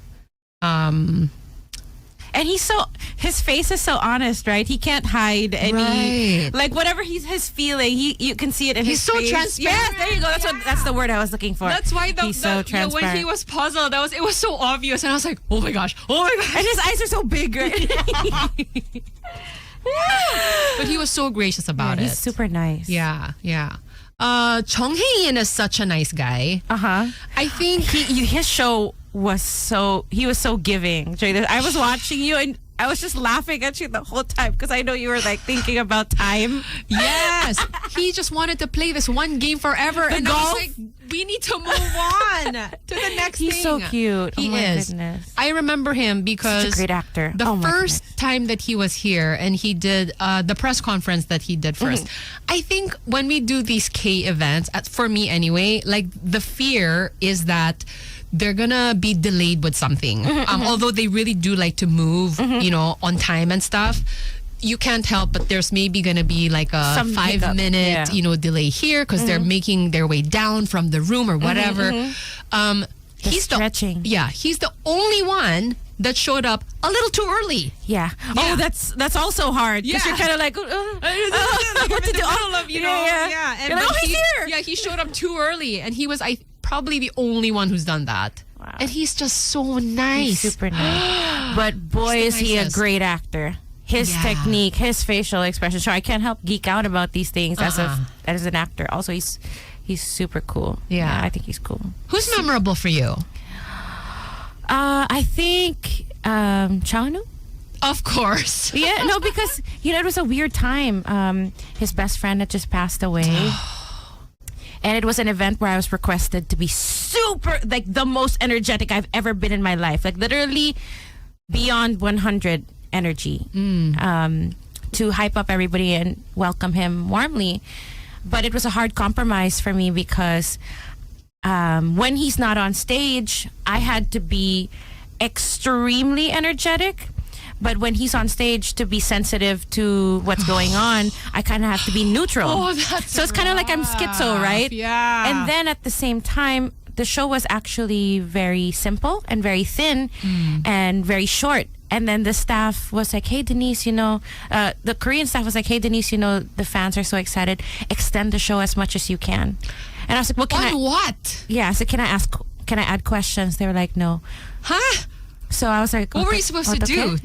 And his face is so honest, right? He can't hide any, Right. like whatever his feeling, you can see it in He's his face. so transparent. Yes, there you go. That's the word I was looking for. That's why he's so transparent. when he was puzzled, it was so obvious, and I was like, oh my gosh. And his eyes are so big, right? But he was so gracious about it. He's super nice. Yeah. Chong Hae-in is such a nice guy. I think His show was so giving. I was watching you and I was just laughing at you the whole time because I know you were like thinking about time. Yes, he just wanted to play this one game forever, and I golf? was like, we need to move on to the next thing. He's so cute. He oh my is. Goodness. I remember him because Such a great actor. The Oh my first goodness. time that he was here and he did the press conference that he did first. I think when we do these K events, for me anyway, like the fear is that they're gonna be delayed with something. Although they really do like to move, on time and stuff. You can't help, but there's maybe gonna be like a Some 5 hiccup, minute, yeah. delay here because they're making their way down from the room or whatever. He's stretching. he's the only one that showed up a little too early. Yeah. Yeah. Oh, that's also hard because Yeah. you're kind of like, what to do? And You're like, but he's here. Yeah, he showed up too early, and he was probably the only one who's done that. Wow. And he's just so nice. He's super nice. But boy, He's is the he a nicest. great actor. His Yeah. technique, his facial expression. So I can't help geek out about these things as an actor. Also, he's super cool. Yeah. I think he's cool. Who's memorable for you? I think Chanu. Of course. Yeah, no, because it was a weird time. His best friend had just passed away. And it was an event where I was requested to be super, like the most energetic I've ever been in my life. Like literally beyond 100 energy to hype up everybody and welcome him warmly. But it was a hard compromise for me because when he's not on stage, I had to be extremely energetic. But when he's on stage, to be sensitive to what's going on, I kind of have to be neutral. Oh, that's so it's kind of like I'm schizo, right? Yeah. And then at the same time, the show was actually very simple and very thin and very short. And then the staff was like, hey, Denise, the Korean staff was like, hey, Denise, the fans are so excited. Extend the show as much as you can. And I was like, well, can I? What? Yeah, so can I add questions? They were like, no. Huh? So I was like, What were you supposed to do?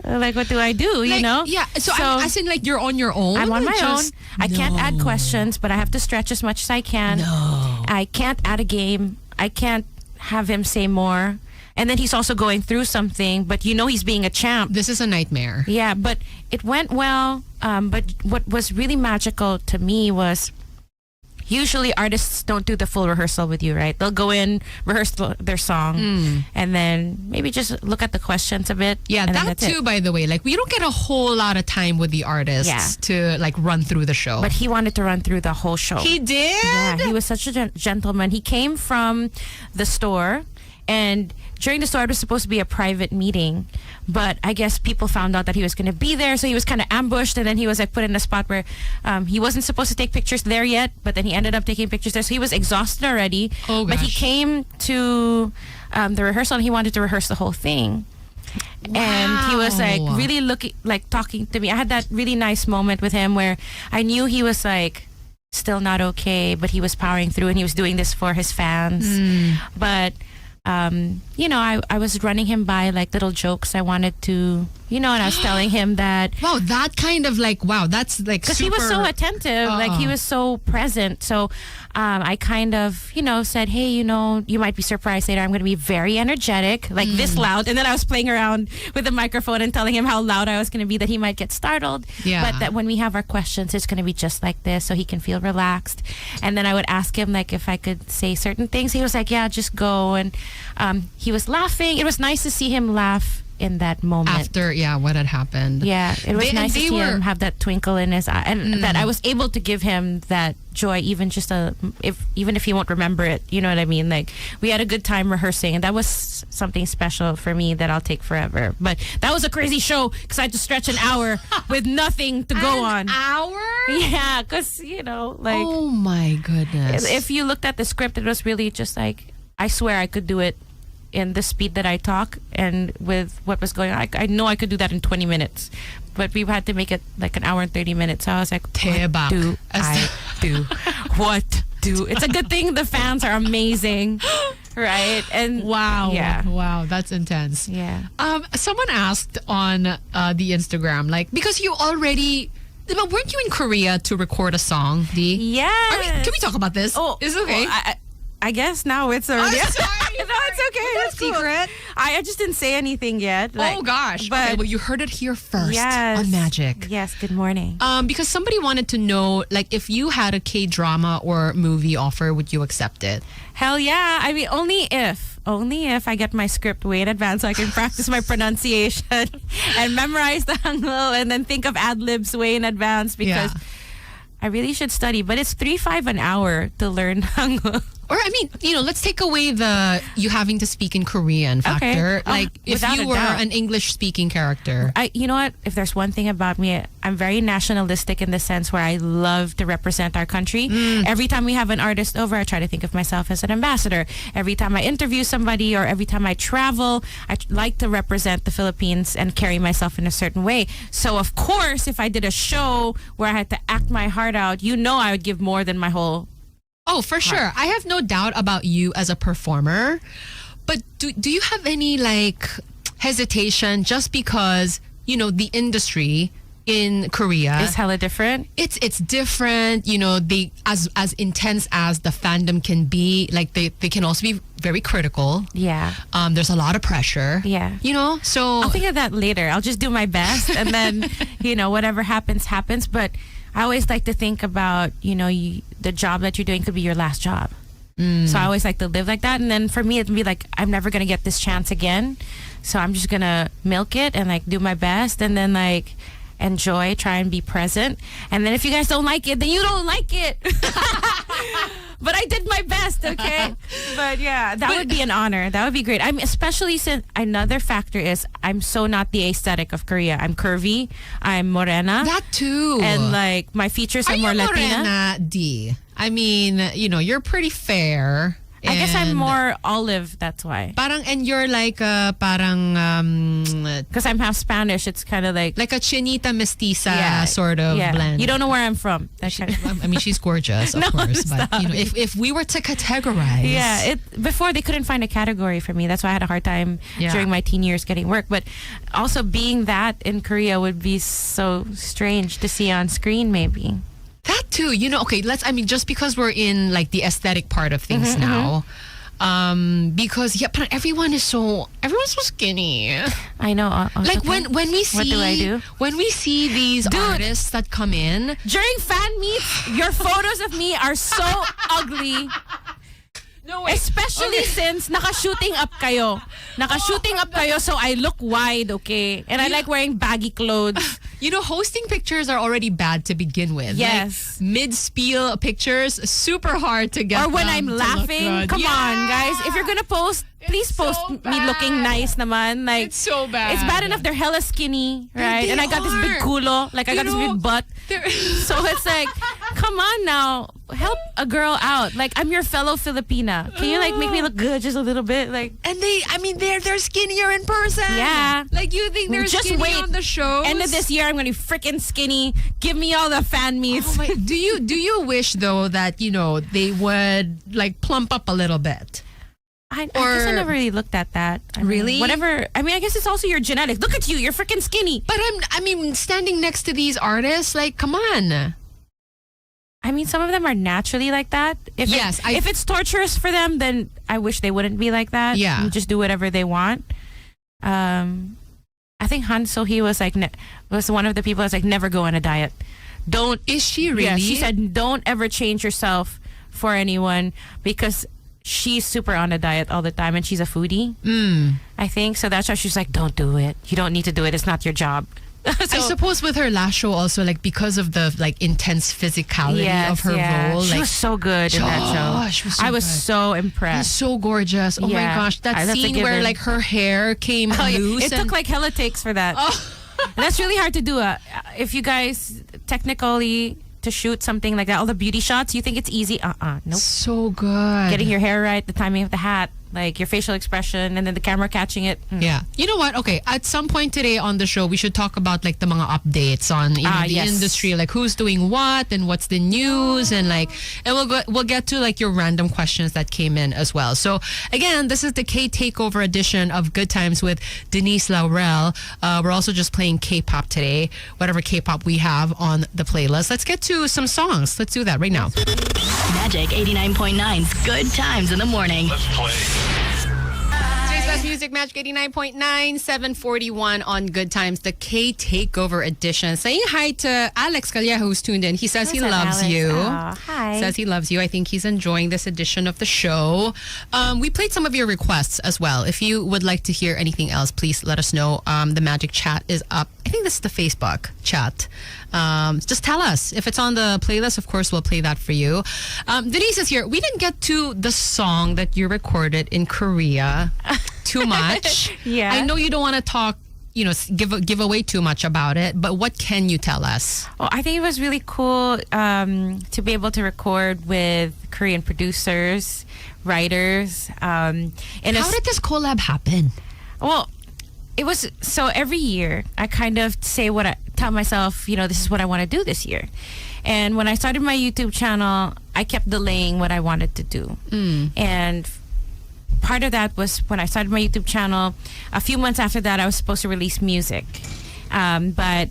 Like, what do I do? Yeah. So as in, like, you're on your own. I'm on my Just- own. I can't add questions, but I have to stretch as much as I can. No. I can't add a game. I can't have him say more. And then he's also going through something, but he's being a champ. This is a nightmare. Yeah, but it went well. But what was really magical to me was usually artists don't do the full rehearsal with you, right? They'll go in, rehearse their song, and then maybe just look at the questions a bit. Yeah, and then that that's too, it. by the way. Like, we don't get a whole lot of time with the artists to, like, run through the show. But he wanted to run through the whole show. He did? Yeah, he was such a gentleman. He came from the store, and during the store, it was supposed to be a private meeting, but I guess people found out that he was going to be there, so he was kind of ambushed, and then he was like put in a spot where he wasn't supposed to take pictures there yet, but then he ended up taking pictures there, so he was exhausted already. Oh, but he gosh. came to the rehearsal, and he wanted to rehearse the whole thing. And he was like Wow. really talking to me. I had that really nice moment with him where I knew he was like still not okay, but he was powering through, and he was doing this for his fans. But I was running him by like little jokes I wanted to And I was telling him that Wow, that kind of like, wow, that's like because super... he was so attentive, like he was so present. So I kind of, said, hey, you might be surprised later. I'm going to be very energetic, like this loud. And then I was playing around with the microphone and telling him how loud I was going to be, that he might get startled. Yeah. But that when we have our questions, it's going to be just like this, so he can feel relaxed. And then I would ask him, like, if I could say certain things. He was like, yeah, just go. And he was laughing. It was nice to see him laugh in that moment. After, what had happened. Yeah, it was nice to see him have that twinkle in his eye, and that I was able to give him that joy, even if he won't remember it. You know what I mean? Like, we had a good time rehearsing, and that was something special for me that I'll take forever. But that was a crazy show because I had to stretch an hour with nothing to go on. An hour? Yeah, because like, oh my goodness. If you looked at the script, it was really just like, I swear I could do it in the speed that I talk and with what was going on. I know I could do that in 20 minutes, but we had to make it like an hour and 30 minutes. So I was like, what do I do? What do? It's a good thing the fans are amazing, right? And wow, that's intense. Yeah. Someone asked on the Instagram, like, because you already... But weren't you in Korea to record a song, Dee? Yeah. Can we talk about this? Oh, is it okay? Well, I guess now it's already... I'm sorry. No, it's okay. It's cool. Secret. I just didn't say anything yet. Oh gosh. But okay, well, you heard it here first yes, on Magic. Yes, good morning. Because somebody wanted to know, like, if you had a K-drama or movie offer, would you accept it? Hell yeah. I mean, only if I get my script way in advance so I can practice my pronunciation and memorize the Hangul and then think of ad-libs way in advance, because I really should study. But it's 3-5 an hour to learn Hangul. Or, I mean, let's take away the you having to speak in Korean factor. Okay. Like, if you were an English-speaking character. You know what? If there's one thing about me, I'm very nationalistic in the sense where I love to represent our country. Every time we have an artist over, I try to think of myself as an ambassador. Every time I interview somebody or every time I travel, I like to represent the Philippines and carry myself in a certain way. So, of course, if I did a show where I had to act my heart out, I would give more than my whole... Oh, for sure. I have no doubt about you as a performer. But do you have any, like, hesitation just because, the industry in Korea is hella different? It's different. They as intense as the fandom can be, like, they can also be very critical. Yeah. There's a lot of pressure. Yeah. So I'll think of that later. I'll just do my best, and then, whatever happens. But I always like to think about, the job that you're doing could be your last job. So I always like to live like that. And then for me, it'd be like, I'm never going to get this chance again. So I'm just going to milk it and, like, do my best. And then, like, enjoy, try and be present. And then if you guys don't like it, then you don't like it. But I did my best, okay? But yeah, that would be an honor. That would be great. Especially since another factor is I'm so not the aesthetic of Korea. I'm curvy. I'm morena. That too. And, like, my features are more Latina. Morena, D? I mean, you're pretty fair. I guess I'm more olive, that's why. And you're like because I'm half Spanish, it's kind of like a chinita mestiza sort of blend. You don't know where I'm from. I mean, she's gorgeous, of course. But if we were to categorize, before they couldn't find a category for me. That's why I had a hard time during my teen years getting work. But also being that in Korea would be so strange to see on screen, maybe. That too, okay, just because we're in, like, the aesthetic part of things now, because, but everyone's so skinny. I know. Like, when we see... What do I do? When we see these artists that come in... During fan meets, your photos of me are so ugly. No way. Especially since naka-shooting up kayo. Naka-shooting up kayo, so I look wide, okay? And I like wearing baggy clothes. Hosting pictures are already bad to begin with. Yes. Like, mid-spiel pictures, super hard to get. Or when I'm laughing. Come on, guys. If you're gonna post, please post me looking nice naman. Like, it's so bad. It's bad enough they're hella skinny, right? And I got this big culo. Like, I got this big butt. So it's like, come on now. Help a girl out. Like, I'm your fellow Filipina. Can you, like, make me look good just a little bit? Like, and they're skinnier in person. Yeah. Like, you think they're just skinny on the show? End of this year, I'm gonna be freaking skinny. Give me all the fan meets. Oh do you wish though that they would, like, plump up a little bit? I guess I never really looked at that. Really? Whatever. I mean, I guess it's also your genetics. Look at you. You're freaking skinny. But standing next to these artists, like, come on. I mean, some of them are naturally like that. If it's torturous for them, then I wish they wouldn't be like that. Yeah. And just do whatever they want. I think Han So-hee was like, was one of the people that's like, never go on a diet. Don't. Is she really? Yeah, she said, don't ever change yourself for anyone because she's super on a diet all the time and she's a foodie. I think. So that's why she's like, don't do it. You don't need to do it. It's not your job. So, I suppose with her last show also, like, because of the like intense physicality of her role, she like, was so good in that show. I was so impressed. So gorgeous. Oh my gosh, that scene where like her hair came loose. It took like hella takes for that. And that's really hard to do. If you guys technically to shoot something like that, all the beauty shots, you think it's easy? Nope. So good. Getting your hair right, the timing of the hat, like your facial expression, and then the camera catching it. Yeah. You know what? Okay, at some point today on the show, we should talk about like the mga updates on the industry, like who's doing what and what's the news, and like, and we'll get to like your random questions that came in as well. So again, this is the K Takeover edition of Good Times with Denise Laurel. We're also just playing K-pop today, whatever K-pop we have on the playlist. Let's get to some songs. Let's do that right now. Magic 89.9's Good Times in the morning. Let's play. Today's best music, Magic 89.9, 741 on Good Times, the K Takeover edition. Saying hi to Alex Calleja, who's tuned in. He says he loves Alex? you. Oh, hi. Says he loves you. I think he's enjoying this edition of the show. We played some of your requests as well. If you would like to hear anything else, please let us know. The Magic chat is up. I think this is the Facebook chat. Just tell us. If it's on the playlist, of course, we'll play that for you. Denise is here. We didn't get to the song that you recorded in Korea too much. Yeah. I know you don't want to talk, give away too much about it, but what can you tell us? Well, I think it was really cool to be able to record with Korean producers, writers. How did this collab happen? Well, it was so every year I kind of tell myself, this is what I want to do this year. And when I started my YouTube channel, I kept delaying what I wanted to do. And part of that was when I started my YouTube channel, a few months after that, I was supposed to release music. But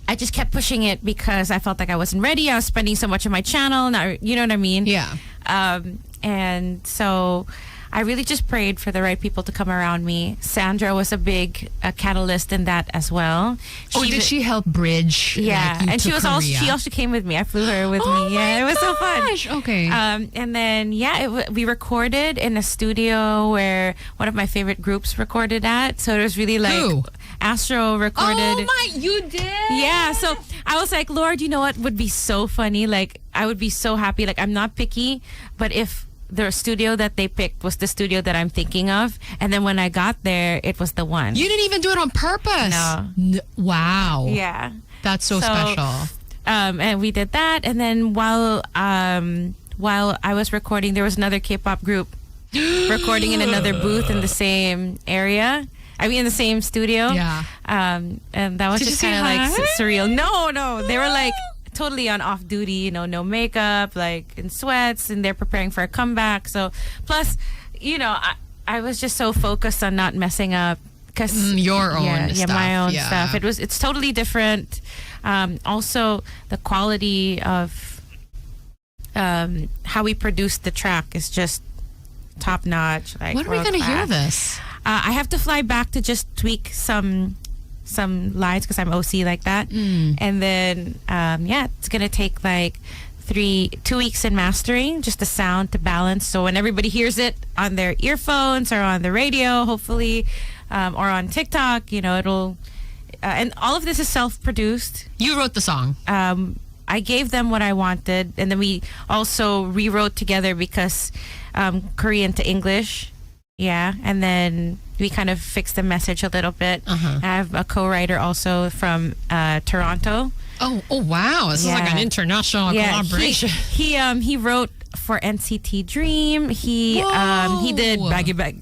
I just kept pushing it because I felt like I wasn't ready. I was spending so much on my channel. You know what I mean? Yeah. And so I really just prayed for the right people to come around me. Sandra was a big catalyst in that as well. Did she help bridge? Yeah, like, and she Korea? she also came with me. I flew her with me. Yeah, it was so fun. Okay. And then we recorded in a studio where one of my favorite groups recorded at. So it was really like Who? Astro recorded. Oh my, you did? Yeah, so I was like, Lord, you know what would be so funny? Like, I would be so happy. Like, I'm not picky, but if the studio that they picked was the studio that I'm thinking of, and then when I got there, it was the one. You didn't even do it on purpose. No. Wow. Yeah. That's so special. And we did that, and then while I was recording, there was another K-pop group recording in another booth in the same area. I mean, in the same studio. Yeah. And that was Did just you say kind of like hi? surreal. No. They were like totally on off duty, no makeup, like in sweats, and they're preparing for a comeback. So plus, I was just so focused on not messing up because your own stuff. My own stuff. It's totally different. Also, the quality of how we produced the track is just top notch. Like, when are we going to hear this? I have to fly back to just tweak some lines because I'm OC like that. And then, it's going to take like 2 weeks in mastering, just the sound to balance. So when everybody hears it on their earphones or on the radio, hopefully, or on TikTok, it'll, and all of this is self-produced. You wrote the song. I gave them what I wanted, and then we also rewrote together because Korean to English. Yeah, and then we kind of fixed the message a little bit. I have a co-writer also from Toronto. Oh wow! This is like an international collaboration. He wrote for NCT Dream. He did Baggy Bag.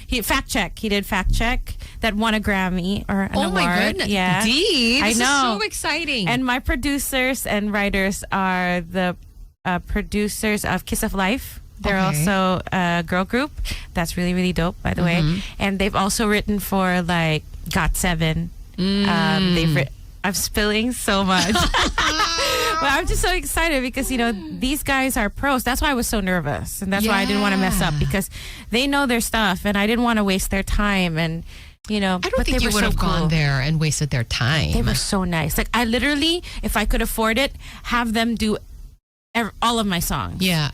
He Fact Check. He did Fact Check that won a Grammy or an award. My goodness! Yeah, This I know. is so exciting. And my producers and writers are the producers of Kiss of Life. They're also a girl group. That's really, really dope, by the way. And they've also written for like Got7. I'm spilling so much. But I'm just so excited because, you know, these guys are pros. That's why I was so nervous. And that's why I didn't want to mess up, because they know their stuff and I didn't want to waste their time. And, you know, I don't think you would have gone there and wasted their time. They were so nice. Like, I literally, if I could afford it, have them do all of my songs. Yeah.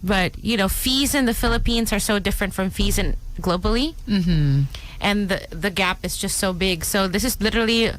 But, you know, fees in the Philippines are so different from fees globally. And the gap is just so big. So this is literally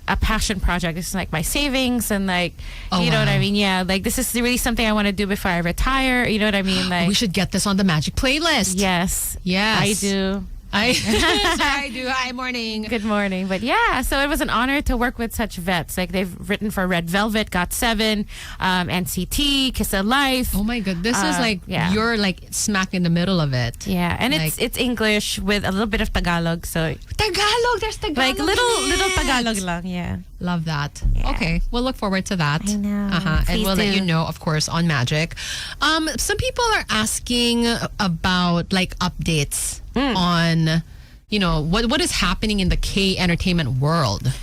a passion project. This is like my savings and like, you know what I mean? Yeah, like this is really something I want to do before I retire. You know what I mean? Like, we should get this on the Magic playlist. Yes. I do. I do. Hi, morning. Good morning. But yeah, so it was an honor to work with such vets. Like, they've written for Red Velvet, Got7, NCT, Kiss of Life. Oh my god, this is like you're like smack in the middle of it. Yeah, and like, it's English with a little bit of Tagalog. So Tagalog, there's Tagalog. Like little Tagalog lang. Yeah, love that. Yeah. Okay, we'll look forward to that. I know. And we'll let you know, of course, on Magic. Some people are asking about like updates on, you know, what is happening in the K entertainment world.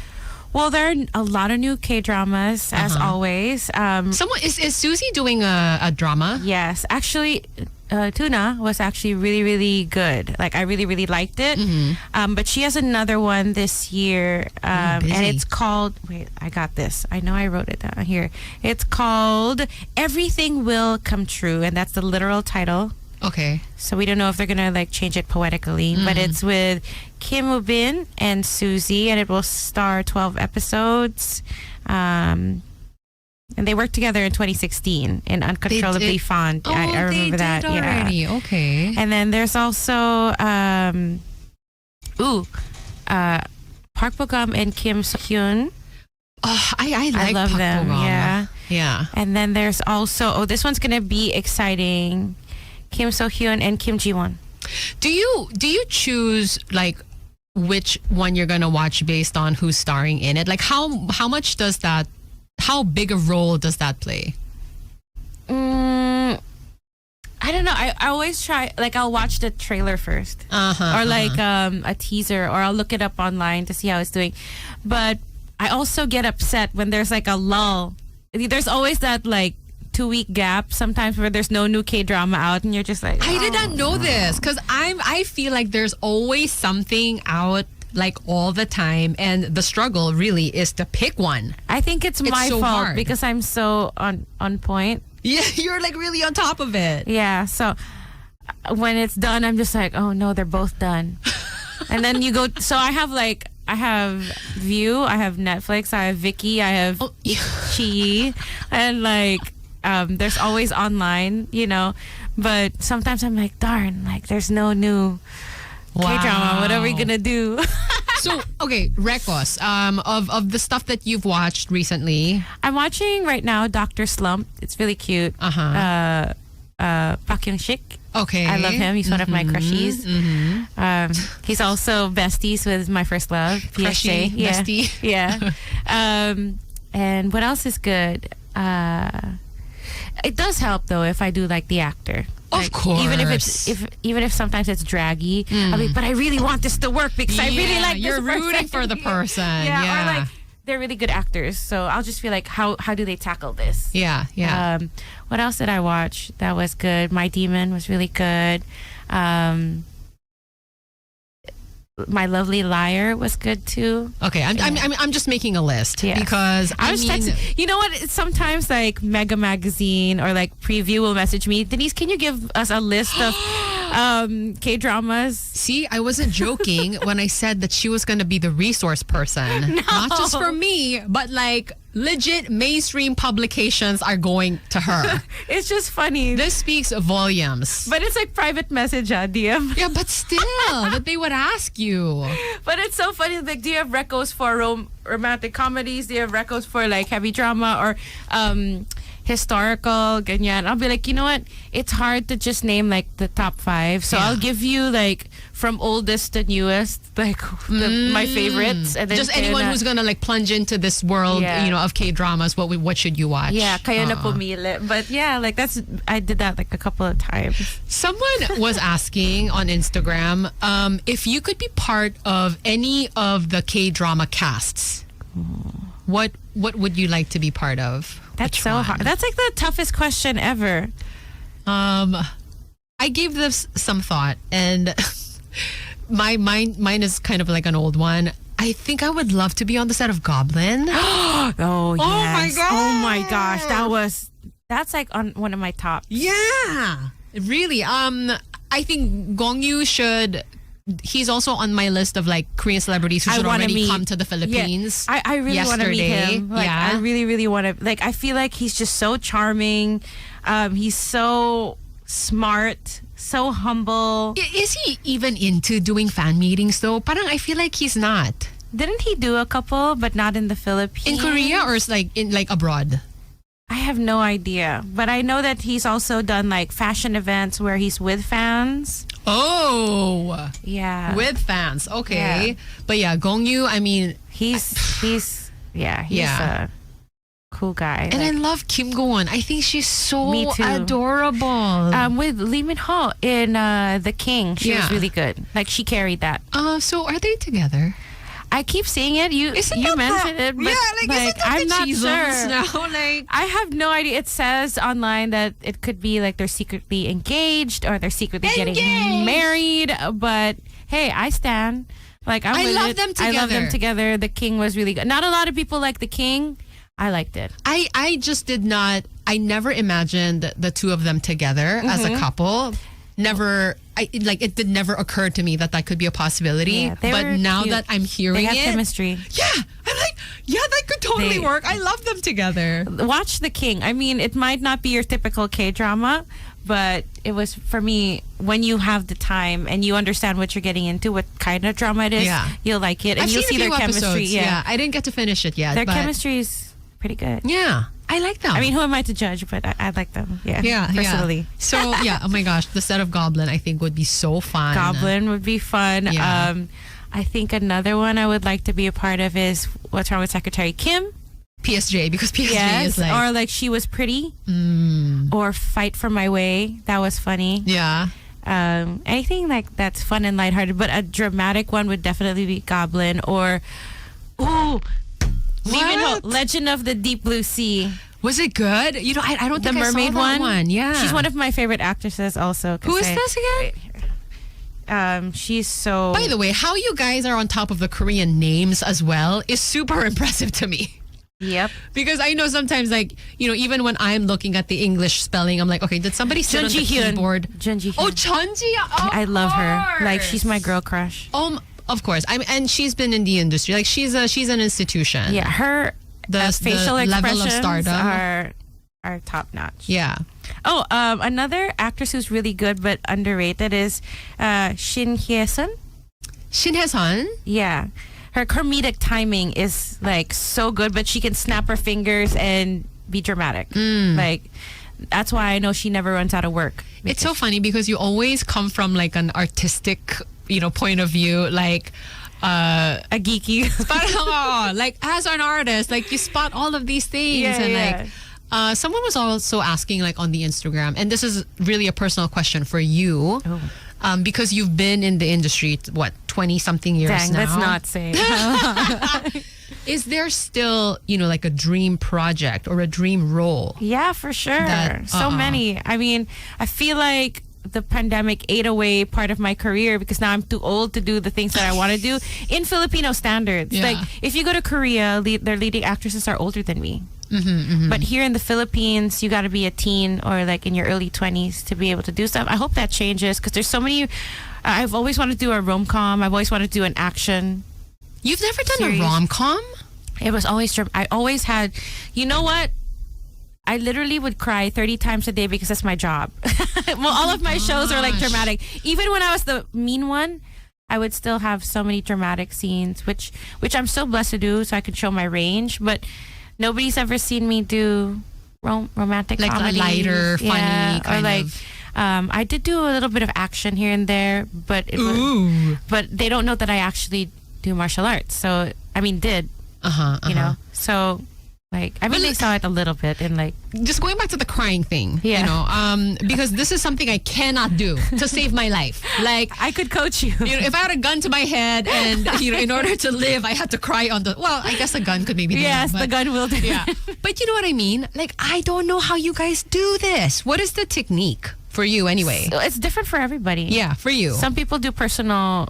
Well, there are a lot of new K dramas as always. Someone is Susie doing a drama? Yes, actually, Tuna was actually really, really good. Like, I really, really liked it. But she has another one this year, and it's called. Wait, I got this. I know I wrote it down here. It's called Everything Will Come True, and that's the literal title. Okay. So we don't know if they're gonna like change it poetically, but it's with Kim Woo-bin and Suzy, and it will star 12 episodes. And they worked together in 2016 in Uncontrollably Fond. Oh, I remember they that. did already. Yeah. Okay. And then there's also Park Bo-gum and Kim So-hyun. Oh, I like love Park them. Bo-gum. Yeah. And then there's also this one's gonna be exciting. Kim So-hyun and Kim Ji-won. Do you choose like which one you're gonna watch based on who's starring in it? Like how much does that? How big a role does that play? I don't know. I always try, like, I'll watch the trailer first, or like a teaser, or I'll look it up online to see how it's doing. But I also get upset when there's like a lull. There's always that like 2-week gap sometimes where there's no new K-drama out, and you're just like, I did not know this, because I feel like there's always something out like all the time, and the struggle really is to pick one. I think it's my so fault hard. because I'm so on point. Yeah, you're like really on top of it. Yeah, so when it's done, I'm just like, oh no, they're both done. And then you go, so I have View, I have Netflix, I have Viki, I have Chi, and like there's always online, you know, but sometimes I'm like, darn, like there's no new K-drama. What are we gonna do? So, okay, Recos, of the stuff that you've watched recently. I'm watching right now Dr. Slump. It's really cute. Park Hyung-sik. Okay. I love him. He's one of my crushies. He's also besties with my first love, Crushy, PSJ. Yeah. bestie. Yeah. And what else is good? It does help though if I do like the actor. Of course. Even if sometimes it's draggy, I mean, but I really want this to work because I really like this you're rooting person. for the person. Yeah, or like they're really good actors, so I'll just feel like how do they tackle this? Yeah. What else did I watch that was good? My Demon was really good. My Lovely Liar was good too. Okay, I'm just making a list because I was texting. You know what? Sometimes like Mega Magazine or like Preview will message me, Denise, can you give us a list of K-dramas? See, I wasn't joking when I said that she was going to be the resource person. No. Not just for me, but like legit mainstream publications are going to her. It's just funny. This speaks volumes. But it's like private message, DM. Yeah, but still, that they would ask you. But it's so funny. Like, do you have recos for romantic comedies? Do you have recos for like heavy drama or historical, ganyan. I'll be like, you know what? It's hard to just name like the top 5. So I'll give you like from oldest to newest, like my favorites. And then just anyone who's gonna like plunge into this world, of K-dramas. What should you watch? Yeah, kaya na pumili. But yeah, like I did that like a couple of times. Someone was asking on Instagram if you could be part of any of the K-drama casts. What would you like to be part of? That's Which so one? hard. That's like the toughest question ever. I gave this some thought, and mine is kind of like an old one. I think I would love to be on the set of Goblin. Oh yes. my God. Oh my gosh. That's like on one of my top. Yeah, really. I think Gongyu should. He's also on my list of like Korean celebrities who should already come to the Philippines. Yeah. I really want to meet him. Like, I really, really want to. Like, I feel like he's just so charming. He's so smart, so humble. Is he even into doing fan meetings though? Parang I feel like he's not. Didn't he do a couple, but not in the Philippines? In Korea or in abroad? I have no idea, but I know that he's also done like fashion events where he's with fans. Oh, yeah, with fans. Okay, yeah. But yeah, Gongyu. I mean, he's a cool guy. And I love Kim Go-won. I think she's so Me too. adorable. With Lee Min-ho in The King, she was really good. Like she carried that. So are they together? I keep seeing it. You mentioned it, but isn't that I'm not cheesums sure. now? Like I have no idea. It says online that it could be like they're secretly engaged or they're secretly getting married. But hey, I stand. Like I love them together. I love them together. The King was really good. Not a lot of people like The King. I liked it. I just did not. I never imagined the two of them together as a couple. Never. It did never occur to me that could be a possibility. Yeah, but now cute. that I'm hearing they have chemistry. Yeah, I'm like, that could totally work. I love them together. Watch The King. I mean, it might not be your typical K-drama, but it was, for me, when you have the time and you understand what you're getting into, what kind of drama it is, you'll like it. And I've you'll seen see a few their episodes. chemistry. Yeah, I didn't get to finish it yet. Their chemistry is pretty good. Yeah, I like them. I mean, who am I to judge? But I like them. Yeah, personally. Yeah. So oh my gosh, the set of Goblin I think would be so fun. Goblin would be fun. Yeah. I think another one I would like to be a part of is What's Wrong with Secretary Kim? PSJ, because PSJ is like... Or like She Was Pretty. Or Fight for My Way. That was funny. Yeah. Anything like that's fun and lighthearted. But a dramatic one would definitely be Goblin. Or... Ooh... Legend of the Deep Blue Sea. Was it good? I don't think the mermaid I saw that one. Yeah. She's one of my favorite actresses also. Who is this again? She's so... By the way, how you guys are on top of the Korean names as well is super impressive to me. Yep. Because I know sometimes, like, even when I'm looking at the English spelling, I'm like, okay, did somebody sit on the keyboard? Jun Ji-hyun. Oh, Chun Ji. I love her. Like, she's my girl crush. Of course. And she's been in the industry. Like, she's an institution. Yeah, her facial the level of expressions stardom are top notch. Yeah. Oh, another actress who's really good but underrated is Shin Hye-sun. Shin Hye-sun? Yeah. Her comedic timing is like so good, but she can snap her fingers and be dramatic. Like, that's why I know she never runs out of work. It's so funny because you always come from like an artistic, point of view, like a geeky. Like as an artist, like you spot all of these things like someone was also asking like on the Instagram, and this is really a personal question for you. Because you've been in the industry, 20-something years Dang, now? let's not say. Is there still, like a dream project or a dream role? Yeah, for sure. So many. I mean, I feel like the pandemic ate away part of my career because now I'm too old to do the things that I want to do in Filipino standards. Yeah. Like, if you go to Korea, their leading actresses are older than me. But here in the Philippines, you got to be a teen or like in your early 20s to be able to do stuff. I hope that changes because there's so many. I've always wanted to do a rom-com. I've always wanted to do an action. You've never done series. a rom-com? It was always... I always had... You know what? I literally would cry 30 times a day because that's my job. Well, all of my shows are like dramatic. Even when I was the mean one, I would still have so many dramatic scenes, which I'm so blessed to do so I can show my range. But... nobody's ever seen me do romantic like comedies. a lighter, funny kind or like of. I did do a little bit of action here and there, but but they don't know that I actually do martial arts. So I mean, you know, so. Like, I mean, they saw it a little bit in like... Just going back to the crying thing, Yeah. you know, because this is something I cannot do to save my life. Like, I could coach you. you know, if I had a gun to my head and, you know, in order to live, I had to cry on the... Well, I guess a gun could maybe do Yes, that, the gun will do. Yeah. But you know what I mean? Like, I don't know how you guys do this. What is the technique for you anyway? So it's different for everybody. Yeah, for you. Some people do personal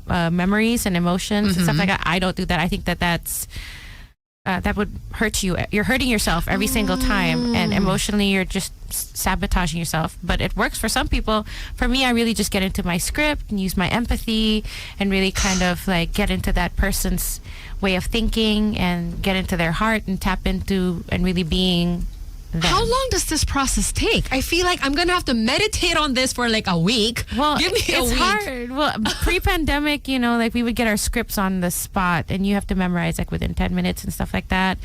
memories and emotions and stuff like that. I don't do that. I think that's... that would hurt you. You're hurting yourself every single time, and emotionally you're just sabotaging yourself. But it works for some people. For me, I really just get into my script and use my empathy and really kind of like get into that person's way of thinking and get into their heart and tap into and really being them. How long does this process take? I feel like I'm going to have to meditate on this for like a week. Well, Give me a it's week. hard. Well, pre-pandemic, you know, like we would get our scripts on the spot and you have to memorize like within 10 minutes and stuff like that.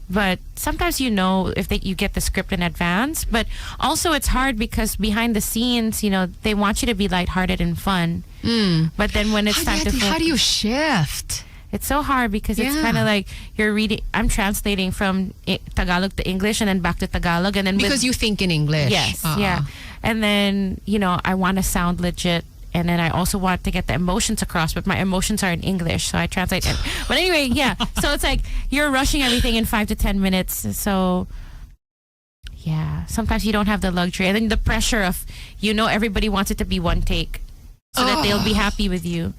But sometimes you know if you get the script in advance. But also it's hard because behind the scenes, you know, they want you to be lighthearted and fun. But then when it's time to... How do you shift? It's so hard because it's kind of like you're reading... I'm translating from Tagalog to English and then back to Tagalog. And then Because you think in English. Yes, yeah. And then, you know, I want to sound legit. And then I also want to get the emotions across, but my emotions are in English, so I translate it. But anyway, yeah. So it's like you're rushing everything in 5 to 10 minutes. So, yeah. Sometimes you don't have the luxury. And then the pressure of, you know, everybody wants it to be one take so that they'll be happy with you.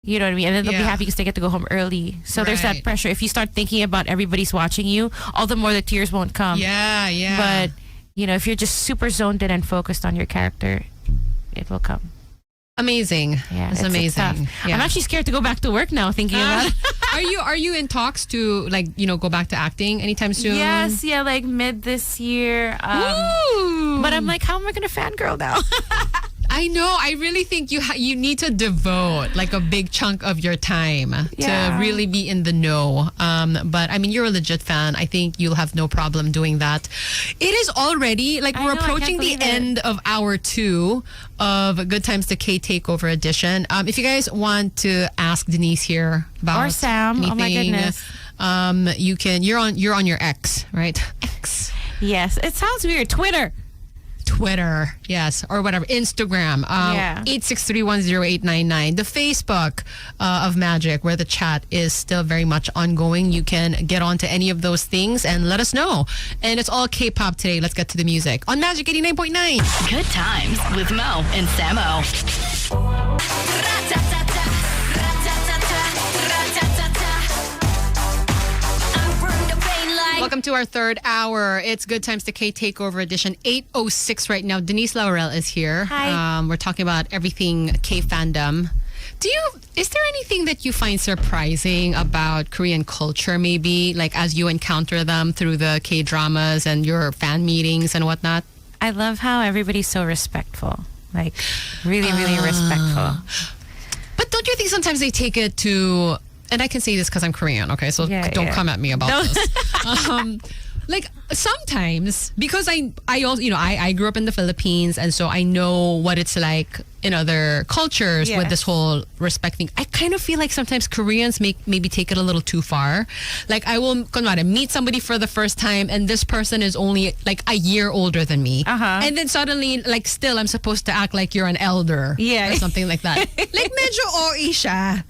You know what I mean? And then they'll be happy because they get to go home early. So there's that pressure. If you start thinking about everybody's watching you, all the more the tears won't come. Yeah. But, you know, if you're just super zoned in and focused on your character, it will come. Amazing. Yeah, it's amazing. tough. Yeah. I'm actually scared to go back to work now thinking about it. Are you in talks to like, you know, go back to acting anytime soon? Yes, yeah, like mid this year. Ooh. But I'm like, how am I going to fangirl now? I know. I really think you need to devote like a big chunk of your time to really be in the know. But I mean, you're a legit fan. I think you'll have no problem doing that. It is already like we're approaching the end of hour 2 of Good Times the K Takeover edition. If you guys want to ask Denise here about or Sam, anything, oh my goodness, you can. You're on your X, right? X. Yes, it sounds weird. Twitter, yes, or whatever. Instagram, 863108899. The Facebook of Magic, where the chat is still very much ongoing. You can get onto any of those things and let us know. And it's all K-pop today. Let's get to the music on Magic 89.9. Good Times with Mo and Samo. Welcome to our third hour. It's Good Times to K Takeover edition 8:06 right now. Denise Laurel is here. Hi. We're talking about everything K-fandom. Is there anything that you find surprising about Korean culture, maybe, like as you encounter them through the K-dramas and your fan meetings and whatnot? I love how everybody's so respectful. Like, really, really respectful. But don't you think sometimes they take it to... And I can say this because I'm Korean, okay? So don't come at me about this. Like sometimes, because I also, you know, I grew up in the Philippines, and so I know what it's like in other cultures with this whole respect thing. I kind of feel like sometimes Koreans maybe take it a little too far. Like I will meet somebody for the first time, and this person is only like a year older than me, and then suddenly, like, still I'm supposed to act like you're an elder, or something like that. Like medyo OA siya.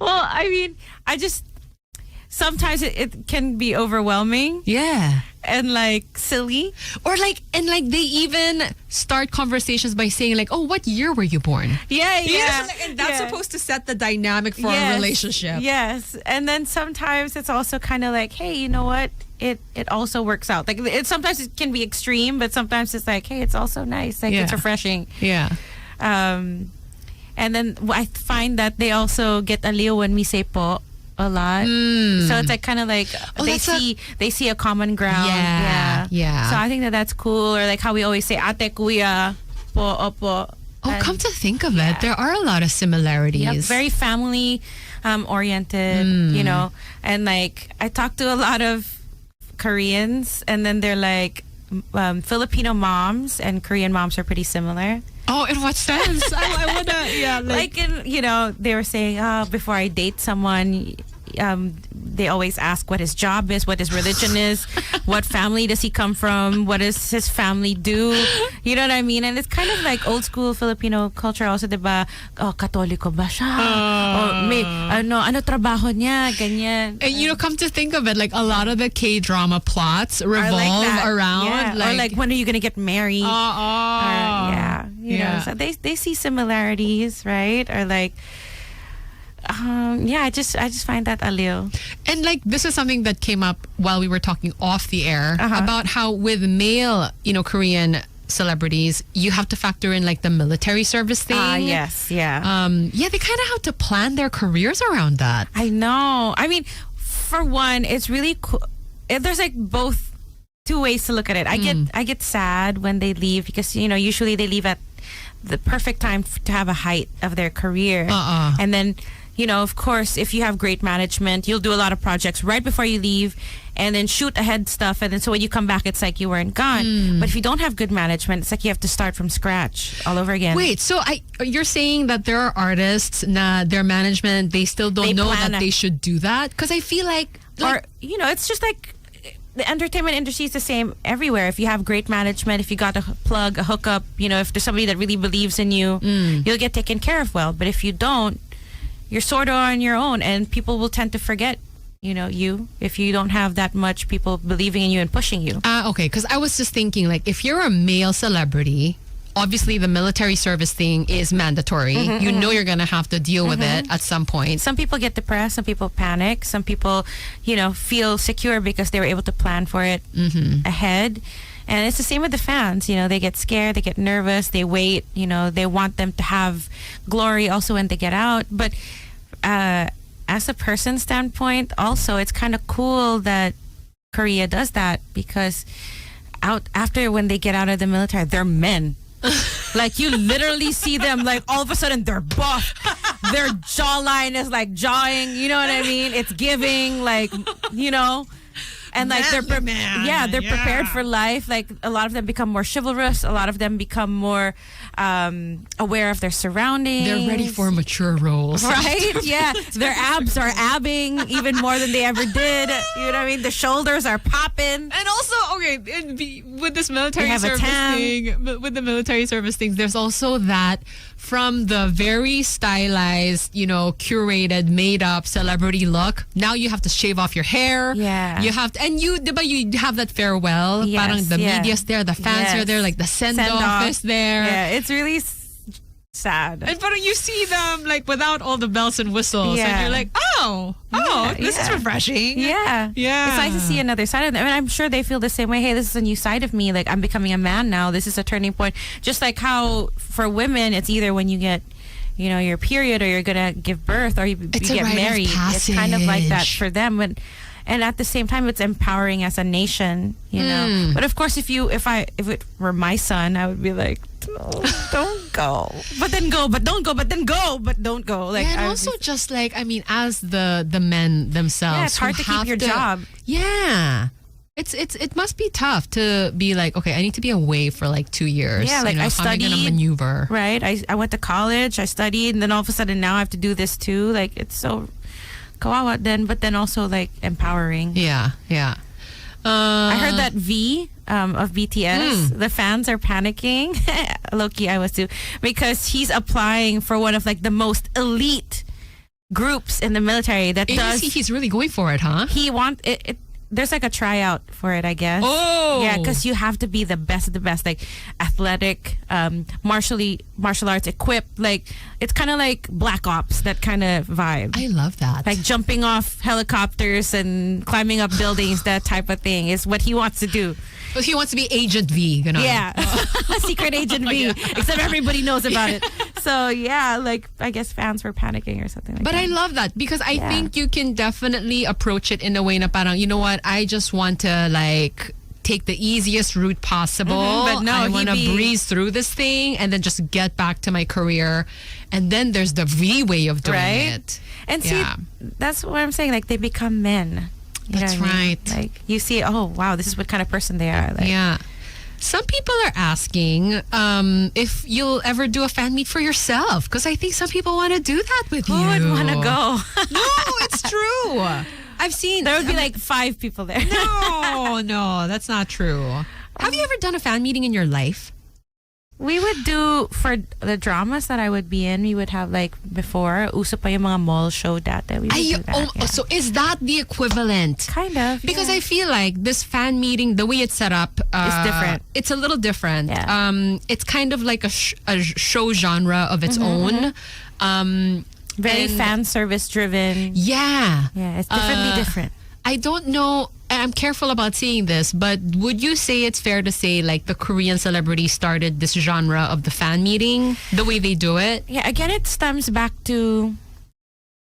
Well, I mean, sometimes it can be overwhelming. Yeah. And like silly. Or like, and like they even start conversations by saying like, oh, what year were you born? Yeah. And that's supposed to set the dynamic for a relationship. Yes. And then sometimes it's also kind of like, hey, you know what? It also works out. Like sometimes it can be extreme, but sometimes it's like, hey, it's also nice. Like it's refreshing. Yeah. And then I find that they also get aliw when we say po a lot. So it's like kind of like they see a common ground. Yeah. So I think that's cool. Or like how we always say ate kuya, po opo. Oh, come to think of it, there are a lot of similarities. Yep, very family oriented, you know. And like I talk to a lot of Koreans, and then they're like Filipino moms and Korean moms are pretty similar. Oh, in what sense? I wanna, yeah, Like in, they were saying, before I date someone, they always ask what his job is, what his religion is, what family does he come from, what does his family do, you know what I mean? And it's kind of like old school Filipino culture also, diba? Oh, katoliko ba siya? Or may, ano trabaho niya, ganyan. And come to think of it, like a lot of the K-drama plots revolve like around. Yeah. Or like, when are you gonna get married? You know, so they see similarities, right? Or like, I just find that aliw. And like, this is something that came up while we were talking off the air about how with male, Korean celebrities, you have to factor in like the military service thing. Yes, yeah. They kind of have to plan their careers around that. I know. I mean, for one, it's really cool. There's like both two ways to look at it. I get sad when they leave because usually they leave at the perfect time to have a height of their career, and then of course, if you have great management, you'll do a lot of projects right before you leave and then shoot ahead stuff, and then so when you come back it's like you weren't gone. But if you don't have good management, it's like you have to start from scratch all over again. Wait, so you're saying that there are artists their management, they still don't know that they should do that? Because I feel like or it's just like the entertainment industry is the same everywhere. If you have great management, if you got a plug, a hookup, if there's somebody that really believes in you, you'll get taken care of well. But if you don't, you're sort of on your own, and people will tend to forget, you, if you don't have that much people believing in you and pushing you. Okay, because I was just thinking, like, if you're a male celebrity, obviously the military service thing is mandatory. You're going to have to deal with it at some point. Some people get depressed, some people panic, some people, feel secure because they were able to plan for it ahead. And it's the same with the fans. They get scared, they get nervous, they wait, they want them to have glory also when they get out. But as a person standpoint, also, it's kind of cool that Korea does that because after when they get out of the military, they're men. Like, you literally see them, like, all of a sudden they're buff. Their jawline is like jawing, you know what I mean? It's giving, like, and like they're prepared for life. Like, a lot of them become more chivalrous. A lot of them become more aware of their surroundings. They're ready for mature roles, right? Yeah, their abs are abbing even more than they ever did. You know what I mean? The shoulders are popping. And also, with this military service thing, with the military service things, there's also that from the very stylized, curated, made up celebrity look. Now you have to shave off your hair. Yeah, you have to, and you have that farewell. Yes, parang the media's there, the fans are there, like the send off is there. Yeah, it's really sad. And but you see them like without all the bells and whistles, and you're like, this is refreshing. Yeah. It's nice to see another side of them. I mean, I'm sure they feel the same way. Hey, this is a new side of me. Like, I'm becoming a man now. This is a turning point. Just like how for women, it's either when you get, your period, or you're gonna give birth, or you get married. It's kind of like that for them. And at the same time, it's empowering as a nation, But of course, if it were my son, I would be like, no, don't go. But then go, but don't go, but then go, but don't go. Like, and also just like, I mean, as the men themselves, it's hard to keep your job. Yeah. It must be tough to be like, okay, I need to be away for like 2 years. Yeah, like I studied. How am I gonna maneuver? Right. I went to college, I studied, and then all of a sudden now I have to do this too. Like, it's so kawawa then, but then also like empowering. Yeah. I heard that V of BTS, the fans are panicking. Low-key, I was too, because he's applying for one of like the most elite groups in the military that does. He's really going for it, huh? He wants it. There's like a tryout for it, I guess. Oh, yeah, because you have to be the best of the best, like athletic, martial arts equipped. Like, it's kind of like Black Ops, that kind of vibe. I love that. Like jumping off helicopters and climbing up buildings, that type of thing is what he wants to do. But he wants to be Agent V, Yeah, Secret Agent V, except everybody knows about it. So yeah, like, I guess fans were panicking or something like that. But I love that because I think you can definitely approach it in a way na parang, you know what, I just want to like take the easiest route possible. But no, I want to breeze through this thing and then just get back to my career. And then there's the V way of doing it. And see, that's what I'm saying. Like, they become men. You know That's what I mean? right. Like you see, oh wow, this is what kind of person they are. Like, Yeah. Some people are asking if you'll ever do a fan meet for yourself, because I think some people want to do that with who you. would want to go? No, it's true. I've seen. There would be like 5 people there. No, that's not true. Have you ever done a fan meeting in your life? We would do, for the dramas that I would be in, we would have like before, uso pa yung mga mall show dati. We would do that, yeah. So is that the equivalent? Kind of. Because yeah. I feel like this fan meeting, the way it's set up, It's different. It's a little different. Yeah. It's kind of like a show genre of its own. Very and- fan service driven. Yeah. Yeah, it's different. I don't know. I'm careful about saying this, but would you say it's fair to say like the Korean celebrities started this genre of the fan meeting, the way they do it? Yeah, again, it stems back to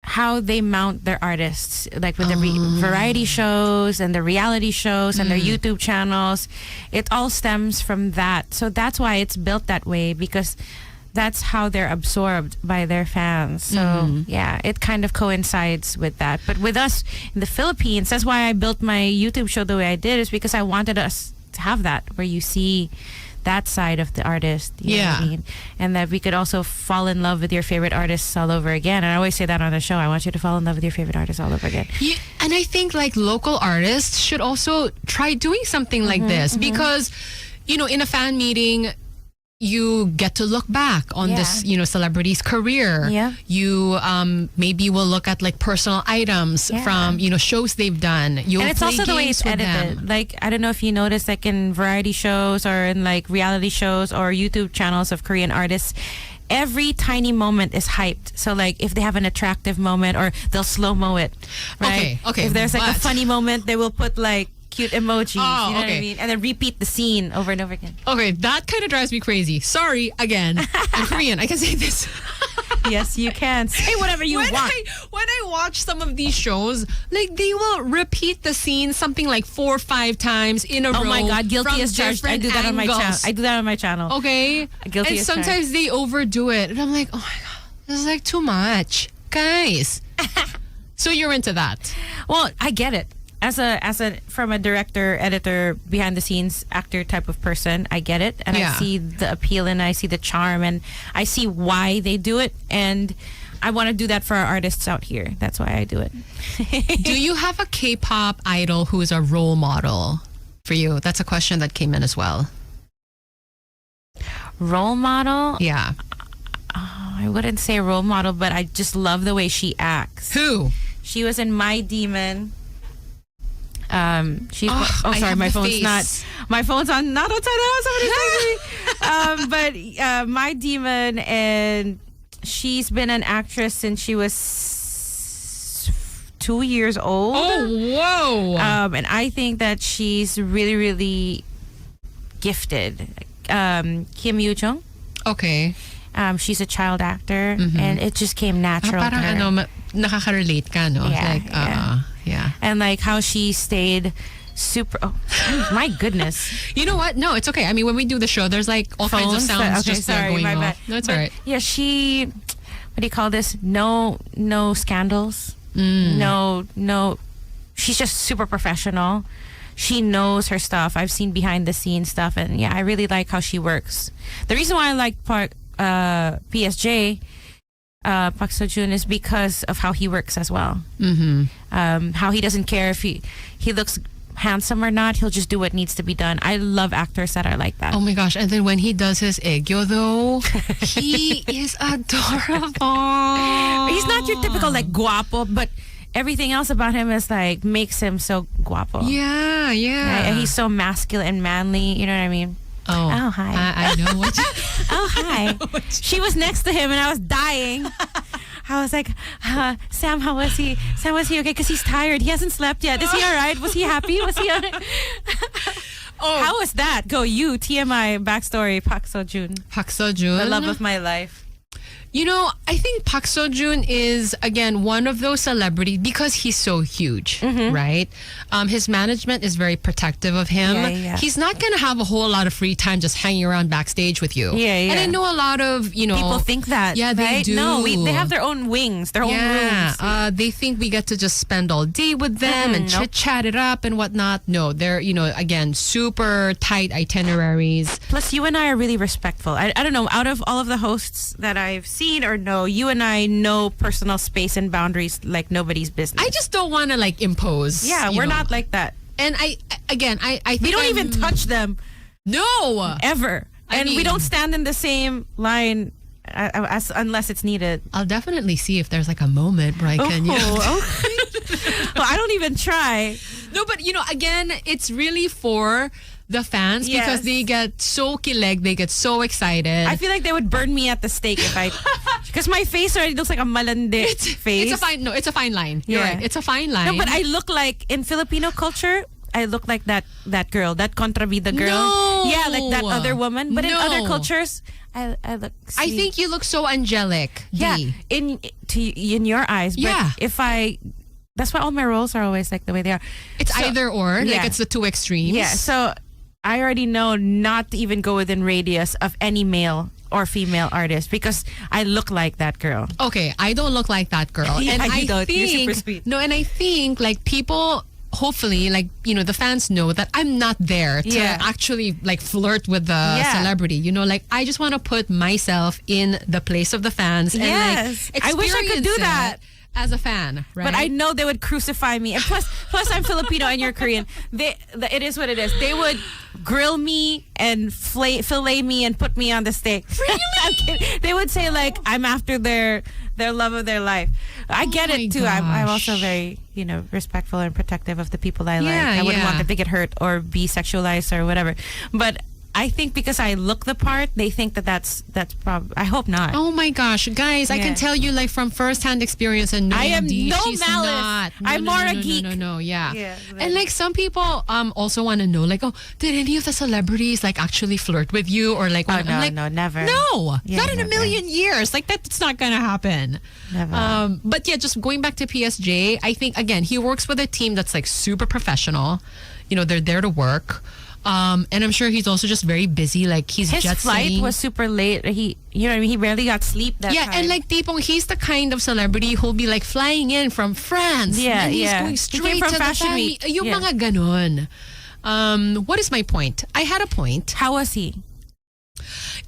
how they mount their artists, like with the variety shows and the reality shows and their YouTube channels. It all stems from that. So that's why it's built that way, because that's how they're absorbed by their fans. So yeah, it kind of coincides with that. But with us in the Philippines, that's why I built my YouTube show the way I did, is because I wanted us to have that, where you see that side of the artist. You know what I mean? And that we could also fall in love with your favorite artists all over again. And I always say that on the show. I want you to fall in love with your favorite artists all over again. Yeah, and I think like local artists should also try doing something like this, because, you know, in a fan meeting, you get to look back on this, you know, celebrity's career. Yeah. You maybe will look at like personal items from, you know, shows they've done. You'll And it's play also the way games it's with edited. them. Like, I don't know if you notice, like in variety shows or in like reality shows or YouTube channels of Korean artists, every tiny moment is hyped. So like if they have an attractive moment, or they'll slow-mo it, right? Okay, If there's like a but- funny moment, they will put like cute emojis, Oh, you know what okay. I mean? And then repeat the scene over and over again. Okay, that kind of drives me crazy. Sorry, again. I'm Korean. I can say this. Yes, you can. Say whatever you when want. when I watch some of these shows, like they will repeat the scene something like 4 or 5 times in a row. Oh my God, guilty from as charged. I different do that on my channel. angles. I do that on my channel. Okay. Guilty and as sometimes they overdo it. And I'm like, oh my God, this is like too much. Guys. So you're into that. Well, I get it. As a from a director, editor, behind the scenes actor type of person, I get it, and I see the appeal, and I see the charm, and I see why they do it, and I want to do that for our artists out here. That's why I do it. Do you have a K-pop idol who is a role model for you? That's a question that came in as well. Role model? Yeah. I wouldn't say role model, but I just love the way she acts. Who? She was in My Demon. She's I sorry, have my the phone's face. not. My phone's on not outside the house. Somebody's but My Demon, and she's been an actress since she was 2 years old. Oh, whoa. And I think that she's really, really gifted. Kim Yoo-jung. Okay. She's a child actor, and it just came natural to Parang her. ano, nakaka-relate ka, no? Yeah, Like, yeah. And like how she stayed super. Oh, my goodness. You know what? No, it's okay. I mean, when we do the show, there's like all kinds of Phones? sounds Okay, just sorry, going my off. bad. No, it's But, all right. Yeah, she. What do you call this? No scandals. No. She's just super professional. She knows her stuff. I've seen behind the scenes stuff, and yeah, I really like how she works. The reason why I like PSJ, Park Seo-joon, is because of how he works as well. How he doesn't care if he looks handsome or not. He'll just do what needs to be done. I love actors that are like that. Oh my gosh. And then when he does his aegyo though, he is adorable. He's not your typical like guapo, but everything else about him is like makes him so guapo. Yeah. Right? And he's so masculine and manly. You know what I mean? Oh, hi. I know what you... Oh, hi. She was next to him and I was dying. I was like, Sam, how was he? Sam, was he okay? Because he's tired. He hasn't slept yet. Is he all right? Was he happy? Was he all right? How was that? Go you, TMI backstory, Park Seo-joon. Park Seo-joon. The love of my life. You know, I think Park Seo-joon is, again, one of those celebrities because he's so huge, right? His management is very protective of him. Yeah. He's not going to have a whole lot of free time just hanging around backstage with you. Yeah. And I know a lot of, you know... People think that. Yeah, they right? do. No, they have their own wings, their own rooms. They think we get to just spend all day with them and chit-chat it up and whatnot. No, they're, you know, again, super tight itineraries. Plus, you and I are really respectful. I don't know, out of all of the hosts that I've seen or know, you and I know personal space and boundaries like nobody's business. I just don't want to like impose. Yeah, we're not like that. And I think we don't even touch them. No, ever. And we don't stand in the same line unless it's needed. I'll definitely see if there's like a moment where I can. Okay. Well, I don't even try. No, but you know, again, it's really for the fans because they get so kilig, they get so excited. I feel like they would burn me at the stake if I, because my face already looks like a malandi face. It's a fine line. You're right. It's a fine line. No, but I look like, in Filipino culture, I look like that girl, that contrabida girl. No. Yeah, like that other woman. But in other cultures, I look sweet. I think you look so angelic. Yeah, in your eyes. But if that's why all my roles are always like the way they are. It's either or, like it's the two extremes. Yeah, so I already know not to even go within radius of any male or female artist because I look like that girl. Okay, I don't look like that girl. Yeah, and you don't. Think, you're super sweet. No, and I think like people, hopefully, like, you know, the fans know that I'm not there to actually like flirt with the celebrity. You know, like I just want to put myself in the place of the fans and like I wish I could do that. As a fan, right? But I know they would crucify me. And plus I'm Filipino and you're Korean. It is what it is. They would grill me and fillet me and put me on the steak. Really? I'm kidding. They would say like I'm after their love of their life. I get it too. I'm also very, you know, respectful and protective of the people I like. I wouldn't want them to get hurt or be sexualized or whatever. But I think because I look the part, they think that's probably. I hope not. Oh my gosh, guys! I can tell you, like from firsthand experience and knowing I am Dee, no she's malice. Not. No, I'm no, more no, a no, geek. No, yeah. And like some people also want to know, like, oh, did any of the celebrities like actually flirt with you or like? Oh, I'm like, no, never. No, not in never. a million years. Like that's not gonna happen. Never. But yeah, just going back to PSJ, I think again he works with a team that's like super professional. You know, they're there to work. And I'm sure he's also just very busy. Like his jet flight was super late. He, you know what I mean? He barely got sleep that time. And like tipong he's the kind of celebrity who'll be like flying in from France. Yeah, and he's going straight from to Fashion the Week. Yung mga ganon. What is my point? I had a point. How was he?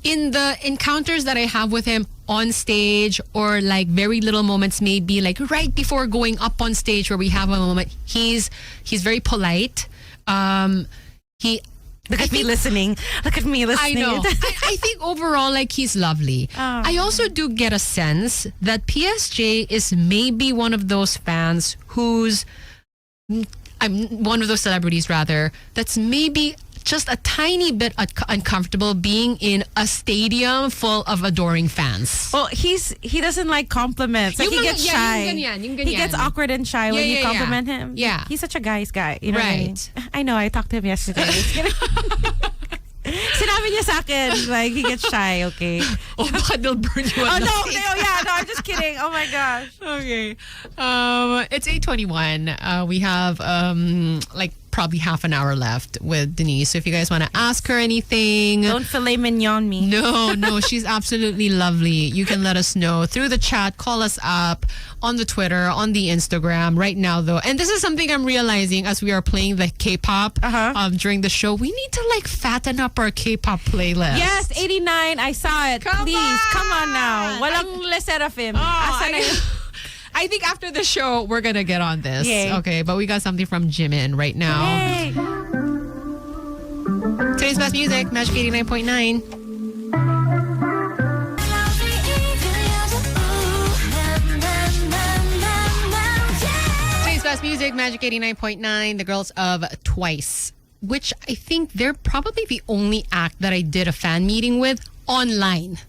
In the encounters that I have with him on stage or like very little moments, maybe like right before going up on stage where we have a moment, he's very polite. Look at me listening. I know. I think overall, like, he's lovely. Oh. I also do get a sense that PSJ is maybe one of those fans I'm one of those celebrities, rather, that's maybe just a tiny bit uncomfortable being in a stadium full of adoring fans. Well, he doesn't like compliments. Like he gets shy. Yung ganyan. He gets awkward and shy when you compliment him. Yeah. He's such a guy's guy. You know right. what I know. I talked to him yesterday. Sinabi niya sa akin, like, he gets shy, okay? Oh, baka they'll burn you on the stake. No, I'm just kidding. Oh my gosh. Okay. It's 8:21. We have like probably half an hour left with Denise. So if you guys want to ask her anything. Don't filet mignon me. No, she's absolutely lovely. You can let us know through the chat, call us up on the Twitter, on the Instagram right now though. And this is something I'm realizing as we are playing the K-pop during the show. We need to like fatten up our K-pop playlist. Yes, 89. I saw it. Please, come on now. Walang Le Seraphim. I think after the show, we're going to get on this. Yay. Okay, but we got something from Jimin right now. Yay. Today's best music, Magic 89.9. Today's best music, Magic 89.9, the girls of Twice, which I think they're probably the only act that I did a fan meeting with online.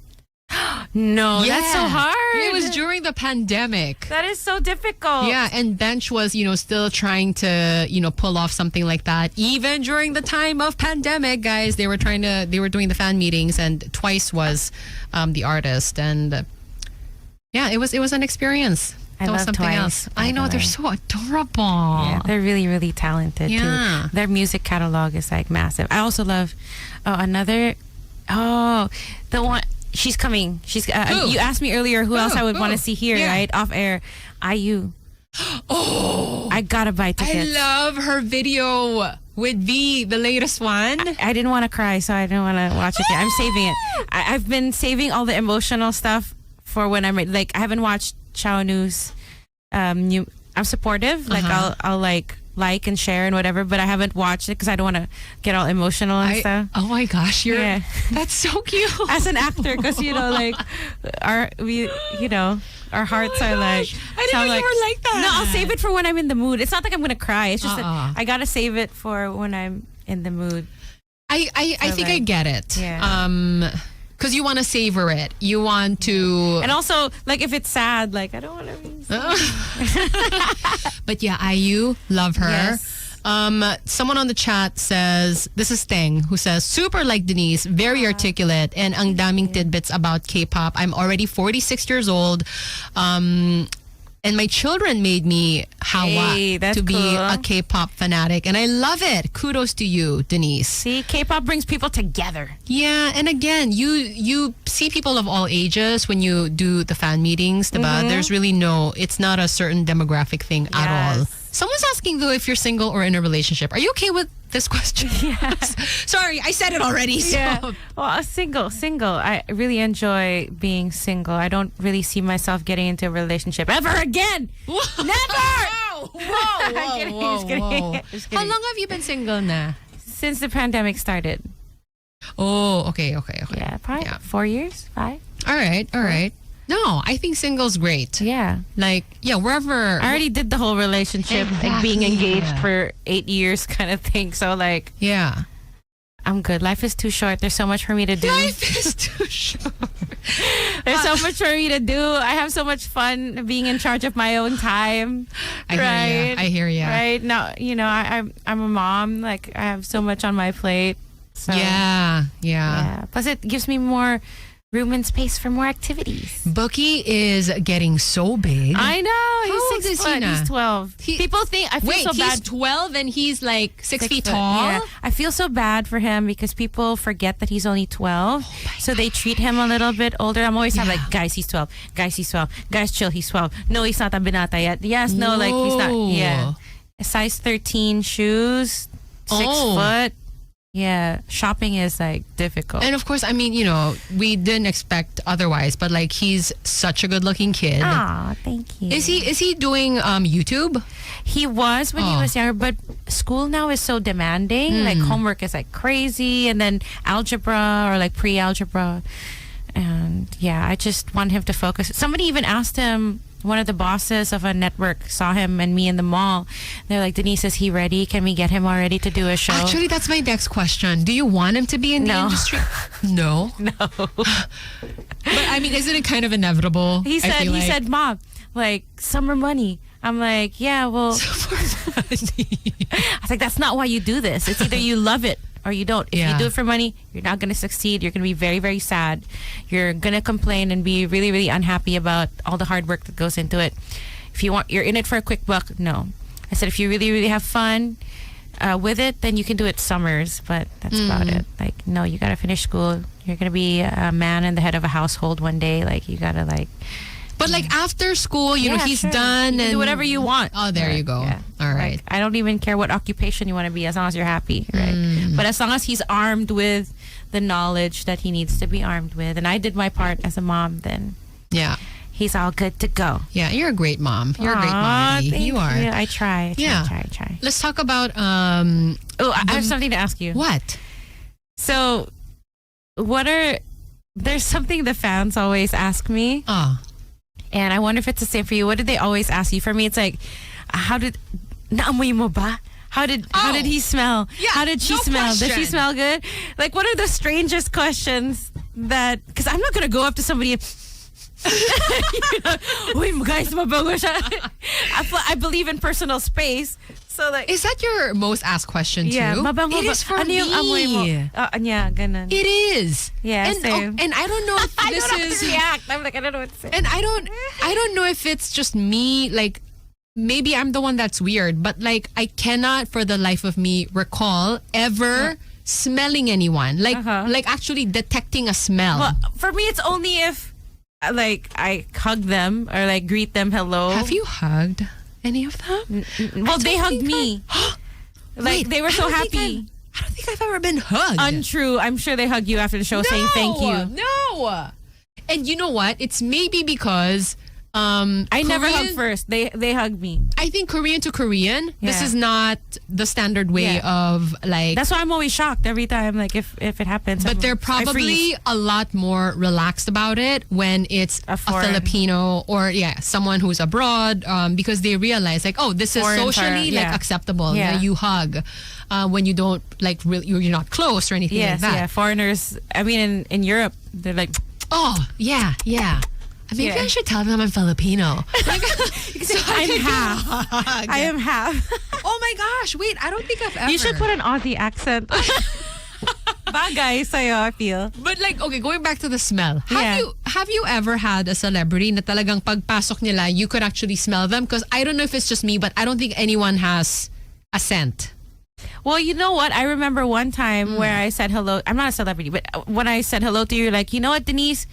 No, that's so hard. It was during the pandemic. That is so difficult. Yeah, and Bench was, still trying to, pull off something like that. Even during the time of pandemic, guys, they were doing the fan meetings, and Twice was the artist. And Yeah, it was an experience. I That was love something Twice, else. by I know, the they're way. so adorable. Yeah, they're really, really talented Yeah. too. Their music catalog is like massive. I also love the one. She's coming. Who? You asked me earlier who else I would Who? want to see here, Yeah. right? Off air. IU. Oh, I gotta buy I tickets. love her video with V, the latest one. I didn't want to cry, so I didn't want to watch it yet. I'm saving it. I've been saving all the emotional stuff for when I'm ready. Like, I haven't watched Chao Nu's new. I'm supportive. Like, I'll like and share and whatever, but I haven't watched it because I don't want to get all emotional and stuff. Oh my gosh, Yeah. that's so cute. As an actor, because like our hearts are like. I didn't know you were like that. No, I'll save it for when I'm in the mood. It's not like I'm gonna cry. It's just Uh-uh. that I gotta save it for when I'm in the mood. I think I like- get it. Yeah. Because you want to savor it. You want to. And also, like, if it's sad, like, I don't want to be sad. But yeah, IU, love her. Yes. Someone on the chat says, this is Teng, who says, super like Denise, very articulate, and ang daming tidbits about K-pop. I'm already 46 years old. And my children made me Hey, that's to be cool. a K-pop fanatic. And I love it. Kudos to you, Denise. See, K-pop brings people together. Yeah, and again, you see people of all ages when you do the fan meetings, diba? There's really it's not a certain demographic thing at all. Yes. Someone's asking though if you're single or in a relationship. Are you okay with this question? Yes. Sorry, I said it already. So. Yeah. Well, single. I really enjoy being single. I don't really see myself getting into a relationship ever again. Never! Whoa, kidding, whoa, just kidding. whoa. Just How kidding. long have you been single na? Since the pandemic started. Oh, okay. Yeah, probably Yeah. 4 years, 5. All right. No, I think single's great. Yeah. Like, yeah, wherever. I already did the whole relationship, like being Exactly. engaged for 8 years kind of thing. So, like, Yeah. I'm good. Life is too short. There's so much for me to do. Life is too short. There's so much for me to do. I have so much fun being in charge of my own time. I hear ya. Right now, I'm a mom. Like, I have so much on my plate. So, Yeah. Plus, it gives me more room and space for more activities. Bookie is getting so big. I know. How old He's 6 is he foot. now? He's 12. People think I feel Wait, so he's bad. 12 and he's like 6 feet foot. tall? Yeah. I feel so bad for him because people forget that he's only 12. So they treat him a little bit older. I'm always like, guys, he's 12. Guys, he's 12. Guys, chill, he's 12. No, he's not a binata yet. Yes, no, like he's not. Yeah. Size 13 shoes, 6 foot. Yeah, shopping is like difficult. And of course, I mean, we didn't expect otherwise, but like he's such a good-looking kid. Aw, thank you. Is he doing YouTube? He was when he was younger, but school now is so demanding. Like homework is like crazy, and then algebra or like pre-algebra. And yeah, I just want him to focus. Somebody even asked him, one of the bosses of a network saw him and me in the mall. They're like, Denise, is he ready? Can we get him already to do a show? Actually, that's my next question. Do you want him to be in the No. industry? No. But I mean, isn't it kind of inevitable? He said, Mom, like, summer money. I'm like, yeah, well, I was like, that's not why you do this. It's either you love it or you don't. If you do it for money, you're not going to succeed. You're going to be very, very sad. You're going to complain and be really, really unhappy about all the hard work that goes into it. If you're in it for a quick buck, no. I said, if you really, really have fun with it, then you can do it summers. But that's about it. Like, no, you got to finish school. You're going to be a man and the head of a household one day. Like, you got to like... But like after school, he's sure. done You can and do whatever you want. Oh, there you go. Yeah. All right. Like, I don't even care what occupation you want to be as long as you're happy, right? But as long as he's armed with the knowledge that he needs to be armed with, and I did my part as a mom, then Yeah. he's all good to go. Yeah, you're a great mom. You're a great mom. Thank You are. you. I try. Yeah. Try. Let's talk about Oh, I have something to ask you. what? So, there's something the fans always ask me. Oh. And I wonder if it's the same for you. What did they always ask you? For me, it's like, naamoy mo ba? How did he smell? Yeah, How did she no smell? Did she question. smell good? Like, what are the strangest questions that? Because I'm not gonna go up to somebody. And, Uy, guys, mabango siya. I believe in personal space, So like, Is that your most asked question too? yeah, mabango It ba? is for Ano me. yung amoy mo? Yeah, ganun. It is. Yeah, and, same. and I don't know if I this don't know how is. to react. I'm like, I don't know what to say. And I don't know if it's just me, like maybe I'm the one that's weird, but like I cannot for the life of me recall ever smelling anyone. Like like actually detecting a smell. Well, for me, it's only if like I hug them or like greet them hello. Have you hugged any of them? Well, they hugged me. Like Wait, they were so I don't think happy. I don't think I've ever been hugged. Untrue. I'm sure they hug you after the show saying thank you. No. And you know what? It's maybe because I never Korean- hug first. They hug me. I think Korean to Korean, this Yeah. is not the standard way Yeah. of like. That's why I'm always shocked every time. Like if it happens. But they're I freeze. probably a lot more relaxed about it when it's A a foreign- Filipino or someone who's abroad, because they realize like, oh, this is Foreign socially foreign, like yeah. acceptable. Yeah. You hug when you don't like really, you're not close or anything Yes, like that. yeah. Foreigners. I mean, in Europe, they're like. Oh, yeah. Maybe Yeah. I should tell them I'm Filipino. Like, I'm half. I am half. Oh my gosh! Wait, I don't think I've ever. You should put an Aussie accent. Bagay sa'yo, I feel. But like, okay, going back to the smell. Yeah. Have you ever had a celebrity na talagang pagpasok nila, you could actually smell them? Because I don't know if it's just me, but I don't think anyone has a scent. Well, you know what? I remember one time where I said hello. I'm not a celebrity, but when I said hello to you, you're like, you know what, Denise?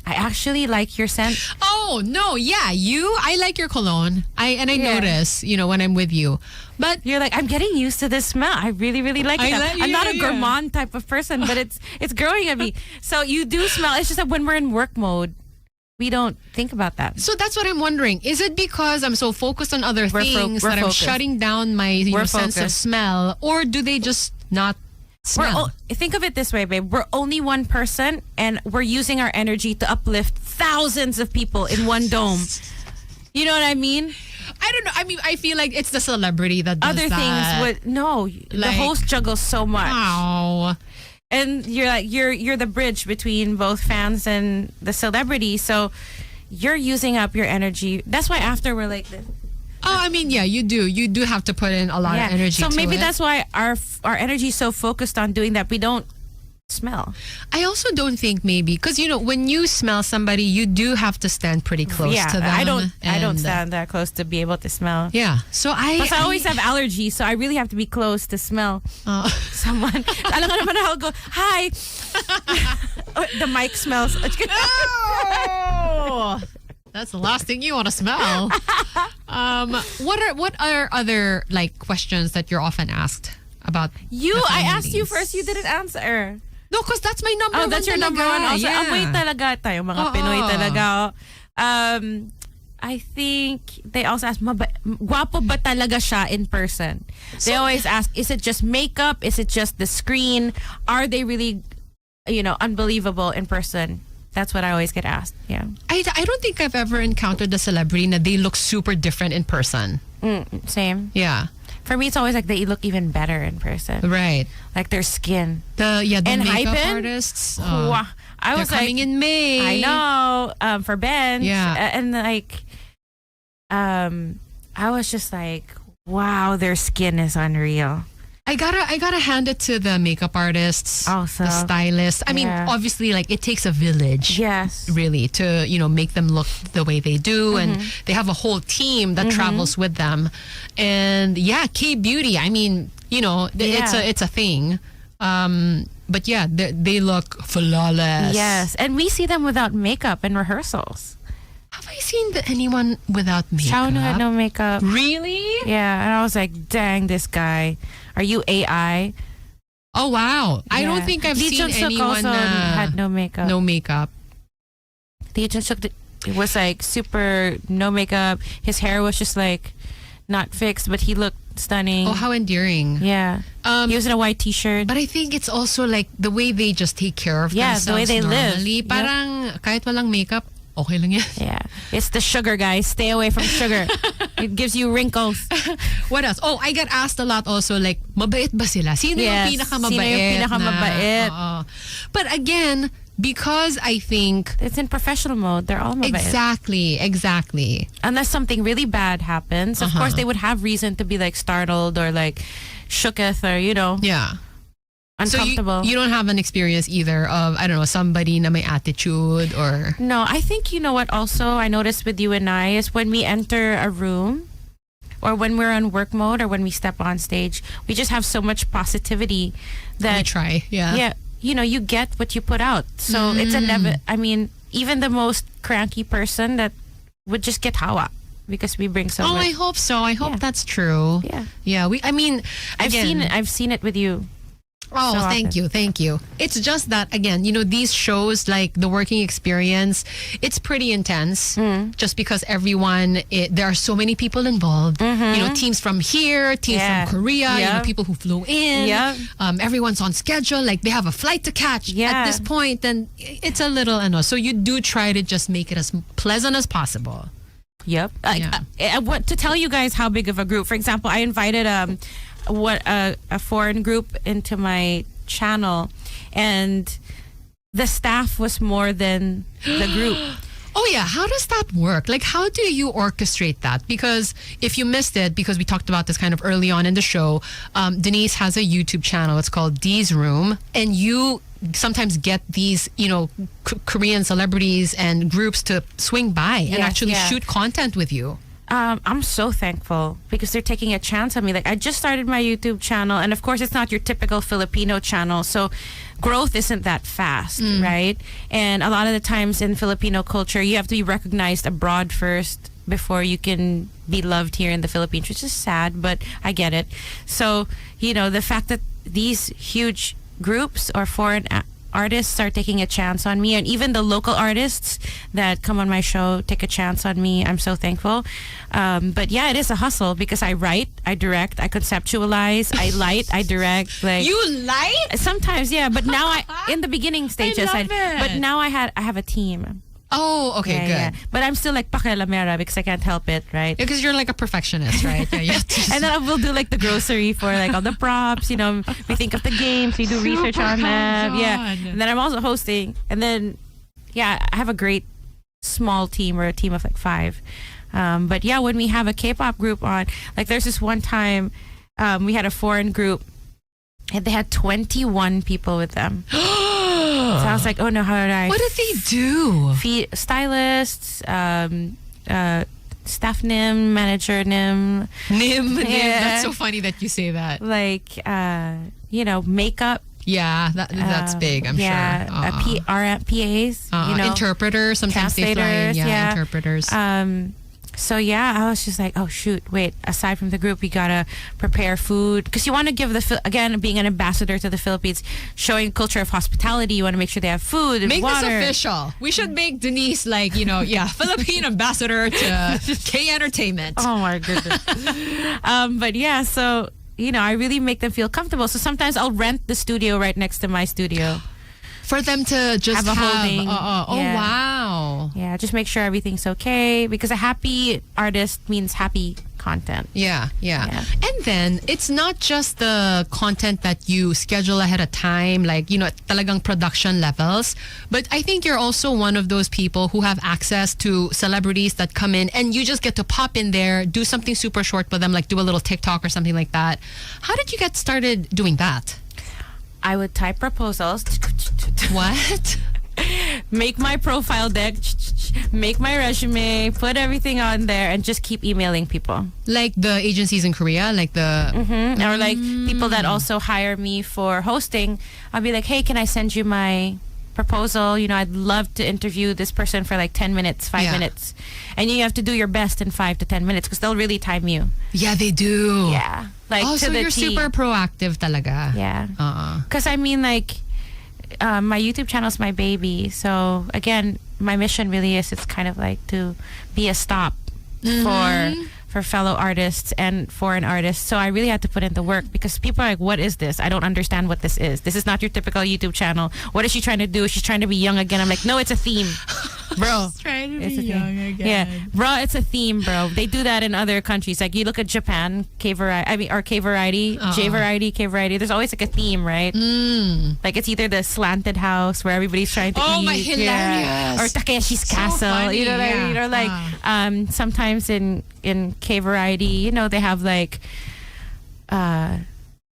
I actually like your scent. Oh no, yeah, I like your cologne. I Yeah. notice, when I'm with you. But You're like, I'm getting used to this smell. I really, really like it. I'm not a yeah. gourmand type of person, but it's growing at me. So you do smell. It's just that when we're in work mode, we don't think about that. so that's what I'm wondering. Is it because I'm so focused on other things we're that I'm focused. shutting down my We're sense of focused. smell, or do they just not smell? Think of it this way, babe. We're only one person, and we're using our energy to uplift thousands of people in one dome. You know what I mean? I don't know. I mean, I feel like it's the celebrity that does Other that. things would no. The Like- host juggles so much, Wow. and you're the bridge between both fans and the celebrity. So you're using up your energy. That's why after we're like this. Oh, I mean, yeah, you do. You do have to put in a lot of energy. So to maybe it. that's why our energy is so focused on doing that. We don't smell. I also don't think maybe because when you smell somebody, you do have to stand pretty close to them. I don't and- stand that close to be able to smell. Yeah. So Plus, I always have allergies, so I really have to be close to smell someone. Alam nga naman ako go, hi. The mic smells. Oh, that's the last thing you want to smell. What are other like questions that you're often asked about? I asked you families? first. You didn't answer. No, because that's my number Oh, one. that's your number one. Also, Yeah. amoy talaga tayo mga Oo. Pinoy talaga. I think they also ask, guwapo ba talaga siya in person? They always ask, is it just makeup? Is it just the screen? Are they really, unbelievable in person? That's what I always get asked. Yeah. I don't think I've ever encountered a celebrity that they look super different in person. Same. Yeah. For me, it's always like they look even better in person. Right. Like their skin. The And makeup Hypen? artists. Wow. I They're was coming like, in May. I know, for Ben. Yeah. And like, I was just like, wow, their skin is unreal. I gotta hand it to the makeup artists, Also, the stylists. I mean, yeah. obviously, like it takes a village, Yes. really, to make them look the way they do, and they have a whole team that travels with them. And yeah, K beauty. I mean, it's a thing. But yeah, they look flawless. Yes. And we see them without makeup in rehearsals. Have I seen anyone without makeup? Shaunu had no makeup. Really? Yeah. And I was like, dang, this guy. Are you AI? Oh wow! I don't Yeah. think I've Lee seen Jun-suk anyone also had no makeup. no makeup. Lee Jun-suk was like super no makeup. His hair was just like not fixed, but he looked stunning. Oh, how endearing! Yeah. He was in a white t-shirt. But I think it's also like the way they just take care of Yeah, themselves. the way they live. Normally. Yep. Parang kahit walang makeup, okay lang yan. Yeah. It's the sugar, guys. Stay away from sugar. It gives you wrinkles. What else? Oh, I get asked a lot also like, mabait ba sila? Sino Yes. yung pinakamabait? Sino yung pinakamabait? Oo. But again, because I think It's in professional mode. They're all mobile. exactly. Unless something really bad happens. Of course, they would have reason to be like startled or like shooketh or, Yeah. uncomfortable. So you don't have an experience either of, I don't know, somebody na may attitude or... No, I think, you know what also I noticed with you and I is when we enter a room or when we're on work mode or when we step on stage, we just have so much positivity that... We try, yeah. Yeah, you get what you put out. So it's I mean, even the most cranky person that would just get hawa because we bring so much. I hope so. I hope Yeah. that's true. Yeah. Yeah, I mean, again, I've seen it with you. Oh, so thank you. It's just that, again, these shows, like the working experience, it's pretty intense just because there are so many people involved. Teams from here, teams Yeah. from Korea, Yeah. people who flew in. Yeah. Everyone's on schedule. Like they have a flight to catch Yeah. at this point. And it's a little, so you do try to just make it as pleasant as possible. Yep. Yeah. I want to tell you guys how big of a group. For example, I invited a foreign group into my channel, and the staff was more than the group. Oh yeah, how does that work? Like, how do you orchestrate that? Because if you missed it, because we talked about this kind of early on in the show, Denise has a YouTube channel. It's called Dee's Room, and you sometimes get these, Korean celebrities and groups to swing by and Yes, actually yeah. shoot content with you. I'm so thankful because they're taking a chance on me. Like I just started my YouTube channel, and of course it's not your typical Filipino channel, so growth isn't that fast, right? And a lot of the times in Filipino culture, you have to be recognized abroad first before you can be loved here in the Philippines, which is sad, but I get it. So, the fact that these huge groups or foreign artists are taking a chance on me, and even the local artists that come on my show take a chance on me. I'm so thankful. But yeah, it is a hustle because I write, I direct, I conceptualize, I light, I direct. Like You light? sometimes, yeah. But now in the beginning stages, love it. but now I have a team. Oh, okay, Yeah, good. yeah. But I'm still like pakialamera because I can't help it, right? Because you're like a perfectionist, right? Yeah, you have to just- And then I will do like the grocery for like all the props, we think of the games, we do research on them. Yeah. hands-on. And then I'm also hosting. And then, yeah, I have a great small team or a team of like 5. But yeah, when we have a K-pop group on, like there's this one time we had a foreign group and they had 21 people with them. So I was like, oh no, how did I... What did they do? Stylists, staff nim, manager nim, Nim. Yeah. That's so funny that you say that. like makeup. Yeah, that's big, I'm yeah, sure. PAs, Interpreters, sometimes they fly in. translators, Yeah, yeah. interpreters. So yeah, I was just like, oh shoot, wait. Aside from the group, we gotta prepare food because you want to give again, being an ambassador to the Philippines, showing a culture of hospitality. You want to make sure they have food and Make water. this official. We should make Denise Philippine ambassador to K Entertainment. Oh my goodness. But yeah, so I really make them feel comfortable. So sometimes I'll rent the studio right next to my studio. For them to just Have a holding. Oh, Yeah. wow. Yeah, just make sure everything's okay because a happy artist means happy content. Yeah. Yeah. And then it's not just the content that you schedule ahead of time, like, talagang production levels. But I think you're also one of those people who have access to celebrities that come in and you just get to pop in there, do something super short with them, like do a little TikTok or something like that. How did you get started doing that? I would type proposals, What? make my profile deck, make my resume, put everything on there, and just keep emailing people. Like the agencies in Korea, like the... Or like people that also hire me for hosting. I'll be like, hey, can I send you my proposal? I'd love to interview this person for like 10 minutes, 5 Yeah. minutes. And you have to do your best in 5 to 10 minutes because they'll really time you. Yeah, they do. Yeah. Like Oh, to so the you're T. super proactive talaga. Yeah. Uh-uh. Because my YouTube channel is my baby. So again, my mission really is it's kind of like to be a stop for fellow artists and foreign artists. So I really had to put in the work because people are like, what is this? I don't understand what this is. This is not your typical YouTube channel. What is she trying to do? She's trying to be young again. I'm like, no, it's a theme. bro. Just trying to It's be a young thing. again. Yeah, bro, it's a theme, bro. They do that in other countries. Like you look at Japan, K variety, J variety, K variety. There's always like a theme, right? Like it's either the slanted house where everybody's trying to eat. Oh my, hilarious. Or Takeshi's So Castle. funny, You know what I mean? Or like sometimes in K variety, you know, they have like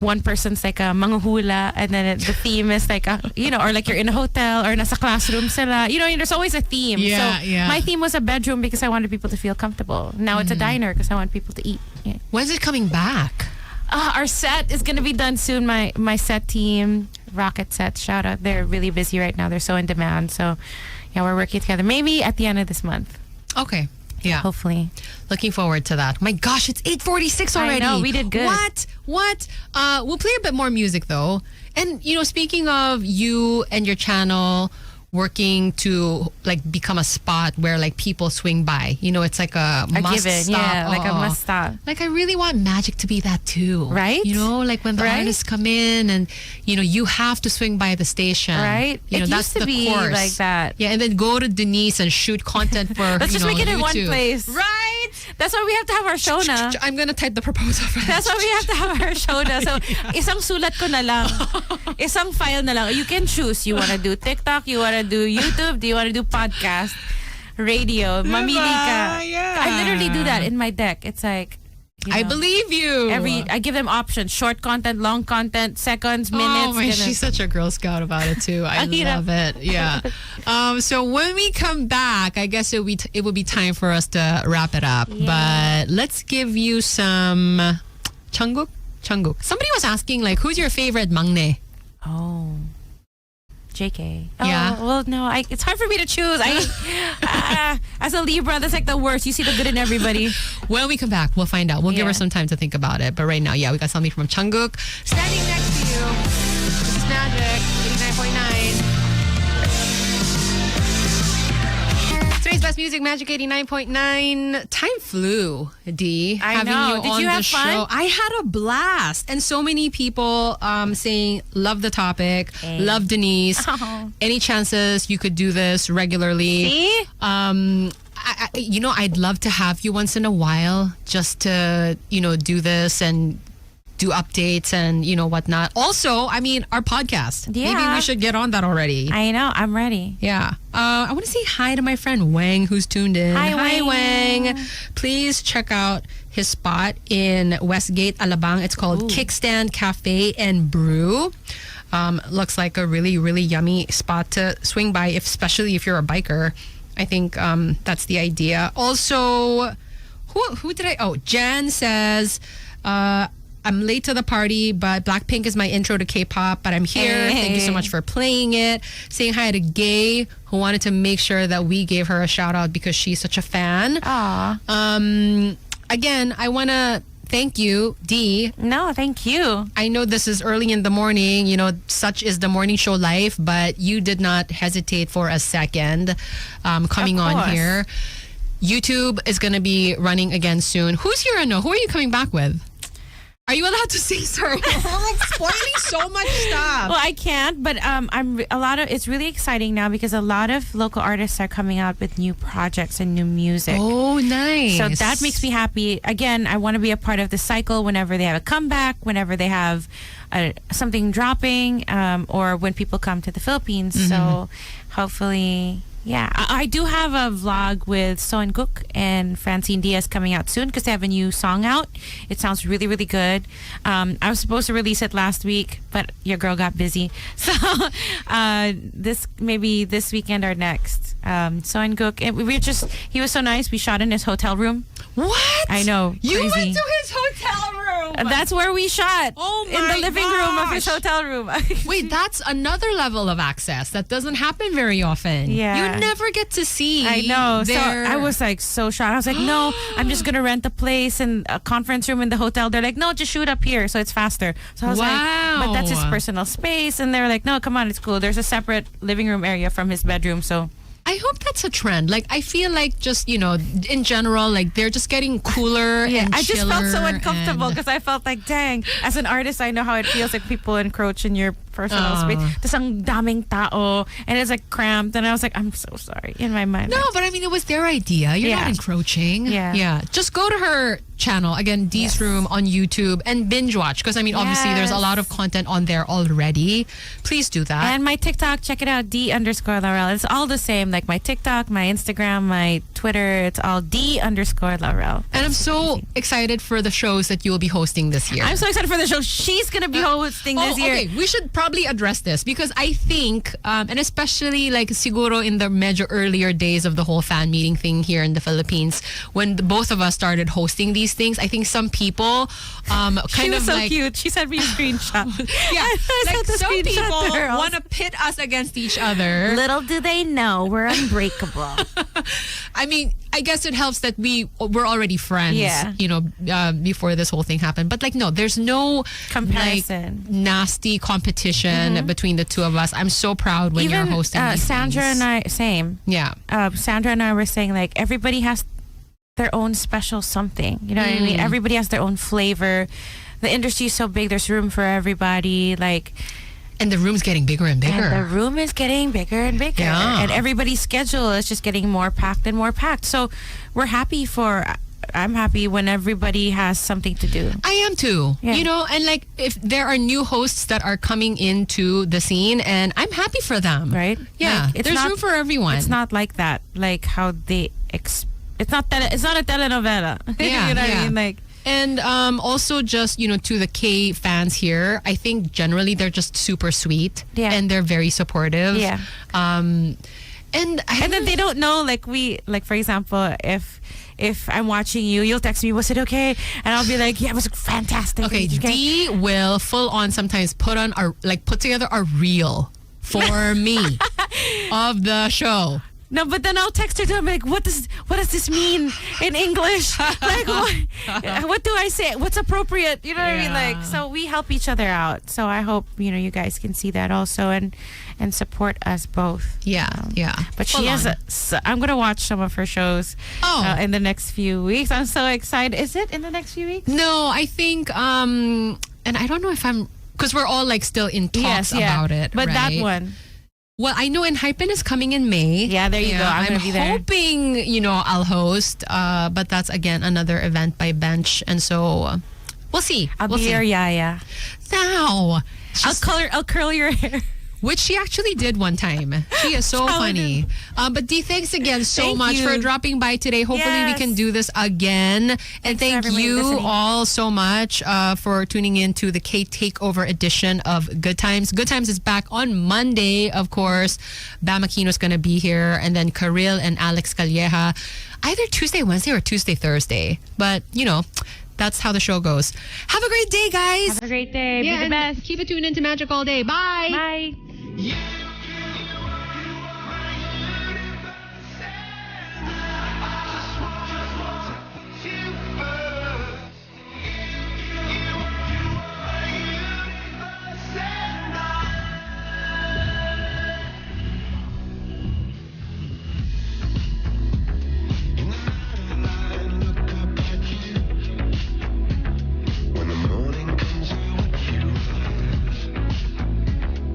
one person's like a manguhula, and then the theme is like you know, or like you're in a hotel or nasa classroom sila. You know, there's always a theme. Yeah, so yeah. my theme was a bedroom because I wanted people to feel comfortable. Now it's a diner because I want people to eat. Yeah. When's it coming back? Our set is gonna be done soon. My set team, Rocket Set, shout out. They're really busy right now. They're so in demand. So yeah, we're working together. Maybe at the end of this month. Okay. Yeah. Hopefully. Looking forward to that. My gosh, it's 8:46 already. I know, we did good. What? We'll play a bit more music though. And you know, speaking of you and your channel working to like become a spot where like people swing by. You know, it's like a must given, stop. yeah, like a must stop. Like I really want Magic to be that too. Right? You know, like when the Right? artists come in and you know, you have to swing by the station. Right? You know, It that's used to the be course. like that. Yeah, and then go to Denise and shoot content for Let's you just know, make it in one YouTube. place. Right? That's why we have to have our show na. I'm gonna type the proposal for that. That's why we have to have our show na. So, isang sulat ko na lang. Isang file na lang. You can choose. You want to do TikTok, you want to do YouTube, do you want to do podcast, radio, mamili ka. Yeah. I literally do that in my deck. It's like, you I know, believe you. I give them options: short content, long content, seconds, minutes. Oh my, ganun. she's such a Girl Scout about it too. I Ang hirap. love it. Yeah. So when we come back, I guess it will be time for us to wrap it up. Yeah. But let's give you some Changguk. Somebody was asking like, who's your favorite mangne? Oh. JK. Yeah. Oh, well, no, it's hard for me to choose. As a Libra, that's like the worst. You see the good in everybody. When we come back, we'll find out. We'll give her Yeah. some time to think about it. But right now, yeah, we got something from Changguk standing next to you. This is Magic 89.9. Today's best music, Magic 89.9. Time flew, D. I having know. you Did on you the have fun? show. I had a blast. And so many people saying, love the topic, Hey. love Denise. Oh. Any chances you could do this regularly? See? You know, I'd love to have you once in a while just to, you know, do this and do updates and, you know, whatnot. Also, I mean, our podcast. Maybe Yeah. we should get on that already. I know. I'm ready. Yeah. I want to say hi to my friend Wang, who's tuned in. Hi, Wang. Please check out his spot in Westgate, Alabang. It's called Kickstand Cafe and Brew. Looks like a really, really yummy spot to swing by, especially if you're a biker. I think that's the idea. Also, who did I? Oh, Jen says, I'm late to the party, but Blackpink is my intro to K-pop, but I'm here. Thank you so much for playing it. Saying hi to Gay, who wanted to make sure that we gave her a shout out because she's such a fan. Aw. Again, I want to thank you, Dee. No, thank you. I know this is early in the morning, you know, such is the morning show life, but you did not hesitate for a second coming Of on course. here. YouTube is going to be running again soon. Who's your no? Who are you coming back with? Are you allowed to say sorry? I'm like spoiling so much stuff. Well, I can't, but it's really exciting now because a lot of local artists are coming out with new projects and new music. Oh, nice. So that makes me happy. Again, I want to be a part of the cycle whenever they have a comeback, whenever they have something dropping, or when people come to the Philippines. So hopefully, yeah. I do have a vlog with Soen Gook and Francine Diaz coming out soon because they have a new song out. It sounds really, really good. I was supposed to release it last week, but your girl got busy. So maybe this weekend or next. Soen Gook, he was so nice. We shot in his hotel room. What? I know. You crazy. went to his hotel room. That's where we shot. Oh in my the living room of his gosh. hotel room. Wait, that's another level of access that doesn't happen very often. Yeah. You never get to see. I know. So their- I was like so shocked. I was like, no, I'm just gonna rent a place and a conference room in the hotel. They're like, no, just shoot up here, so it's faster. So I was like, but that's his Wow. personal space. And they're like, no, come on, it's cool. There's a separate living room area from his bedroom. So I hope that's a trend. Like, I feel like just, you know, in general, like they're just getting cooler and I just felt so chiller uncomfortable and- because I felt like, dang, as an artist, I know how it feels like people encroach in your personal space. Tapos ang daming tao, and it's like cramped, and I was like, I'm so sorry in my mind. No, but I mean, it was their idea. You're not encroaching. Yeah. Just go to her channel, again, Dee's Room on YouTube, and binge watch, because I mean, obviously there's a lot of content on there already. Please do that. And my TikTok, check it out, D_Laurel. It's all the same, like my TikTok, my Instagram, my Twitter, it's all D_Laurel. And I'm so excited for the shows that you will be hosting this year. I'm so excited for the show she's going to be hosting this year. Okay, we should probably address this, because I think, and especially like siguro in the major earlier days of the whole fan meeting thing here in the Philippines, when both of us started hosting these things, I think some people she was so cute. She sent me a screenshot. Like some people want to pit us against each other. Little do they know we're unbreakable. I mean, I guess it helps that we're already friends, before this whole thing happened. But like, no, there's no comparison, like, nasty competition between the two of us. I'm so proud when you're hosting these Sandra things. and I, same. Yeah. Sandra and I were saying, like, everybody has their own special something. You know what I mean? Everybody has their own flavor. The industry is so big. There's room for everybody. Like, and the room's getting bigger and bigger. And the room is getting bigger and bigger. Yeah. And everybody's schedule is just getting more packed and more packed. So I'm happy when everybody has something to do. I am too. Yeah. And like, if there are new hosts that are coming into the scene, and I'm happy for them. Right? Yeah. Like, there's room for everyone. It's not like that. Like how they it's not a telenovela. Yeah, you know what I mean? Like, and also just, to the K fans here, I think generally they're just super sweet. Yeah. And they're very supportive. Yeah. And then they don't know, like for example, if I'm watching you, you'll text me, was it okay? And I'll be like, yeah, it was fantastic. Okay, Dee will full on sometimes put together a reel for me of the show. No, but then I'll text her to like, what does this mean in English? Like, what do I say? What's appropriate? You know what I mean? Like, so we help each other out. So I hope, you guys can see that also and support us both. Yeah, yeah. But I'm going to watch some of her shows in the next few weeks. I'm so excited. Is it in the next few weeks? No, I think, and I don't know if because we're all like still in talks about it. But right? that one. Well, I know Enhypen is coming in May. Yeah, there you go. I'm going to be there. Hoping, I'll host. But that's, again, another event by Bench. And so, we'll see. I'll be your yaya. Now. I'll curl your hair. Which she actually did one time. She is so funny. But Dee, thanks again so much for dropping by today. Hopefully we can do this again. And thank you all so much for tuning in to the K Takeover edition of Good Times. Good Times is back on Monday, of course. Bam Aquino's going to be here. And then Karil and Alex Calleja. Either Tuesday, Wednesday, or Tuesday, Thursday. But, that's how the show goes. Have a great day, guys. Have a great day. Be the best. Keep it tuned into Magic all day. Bye. Bye. Yeah.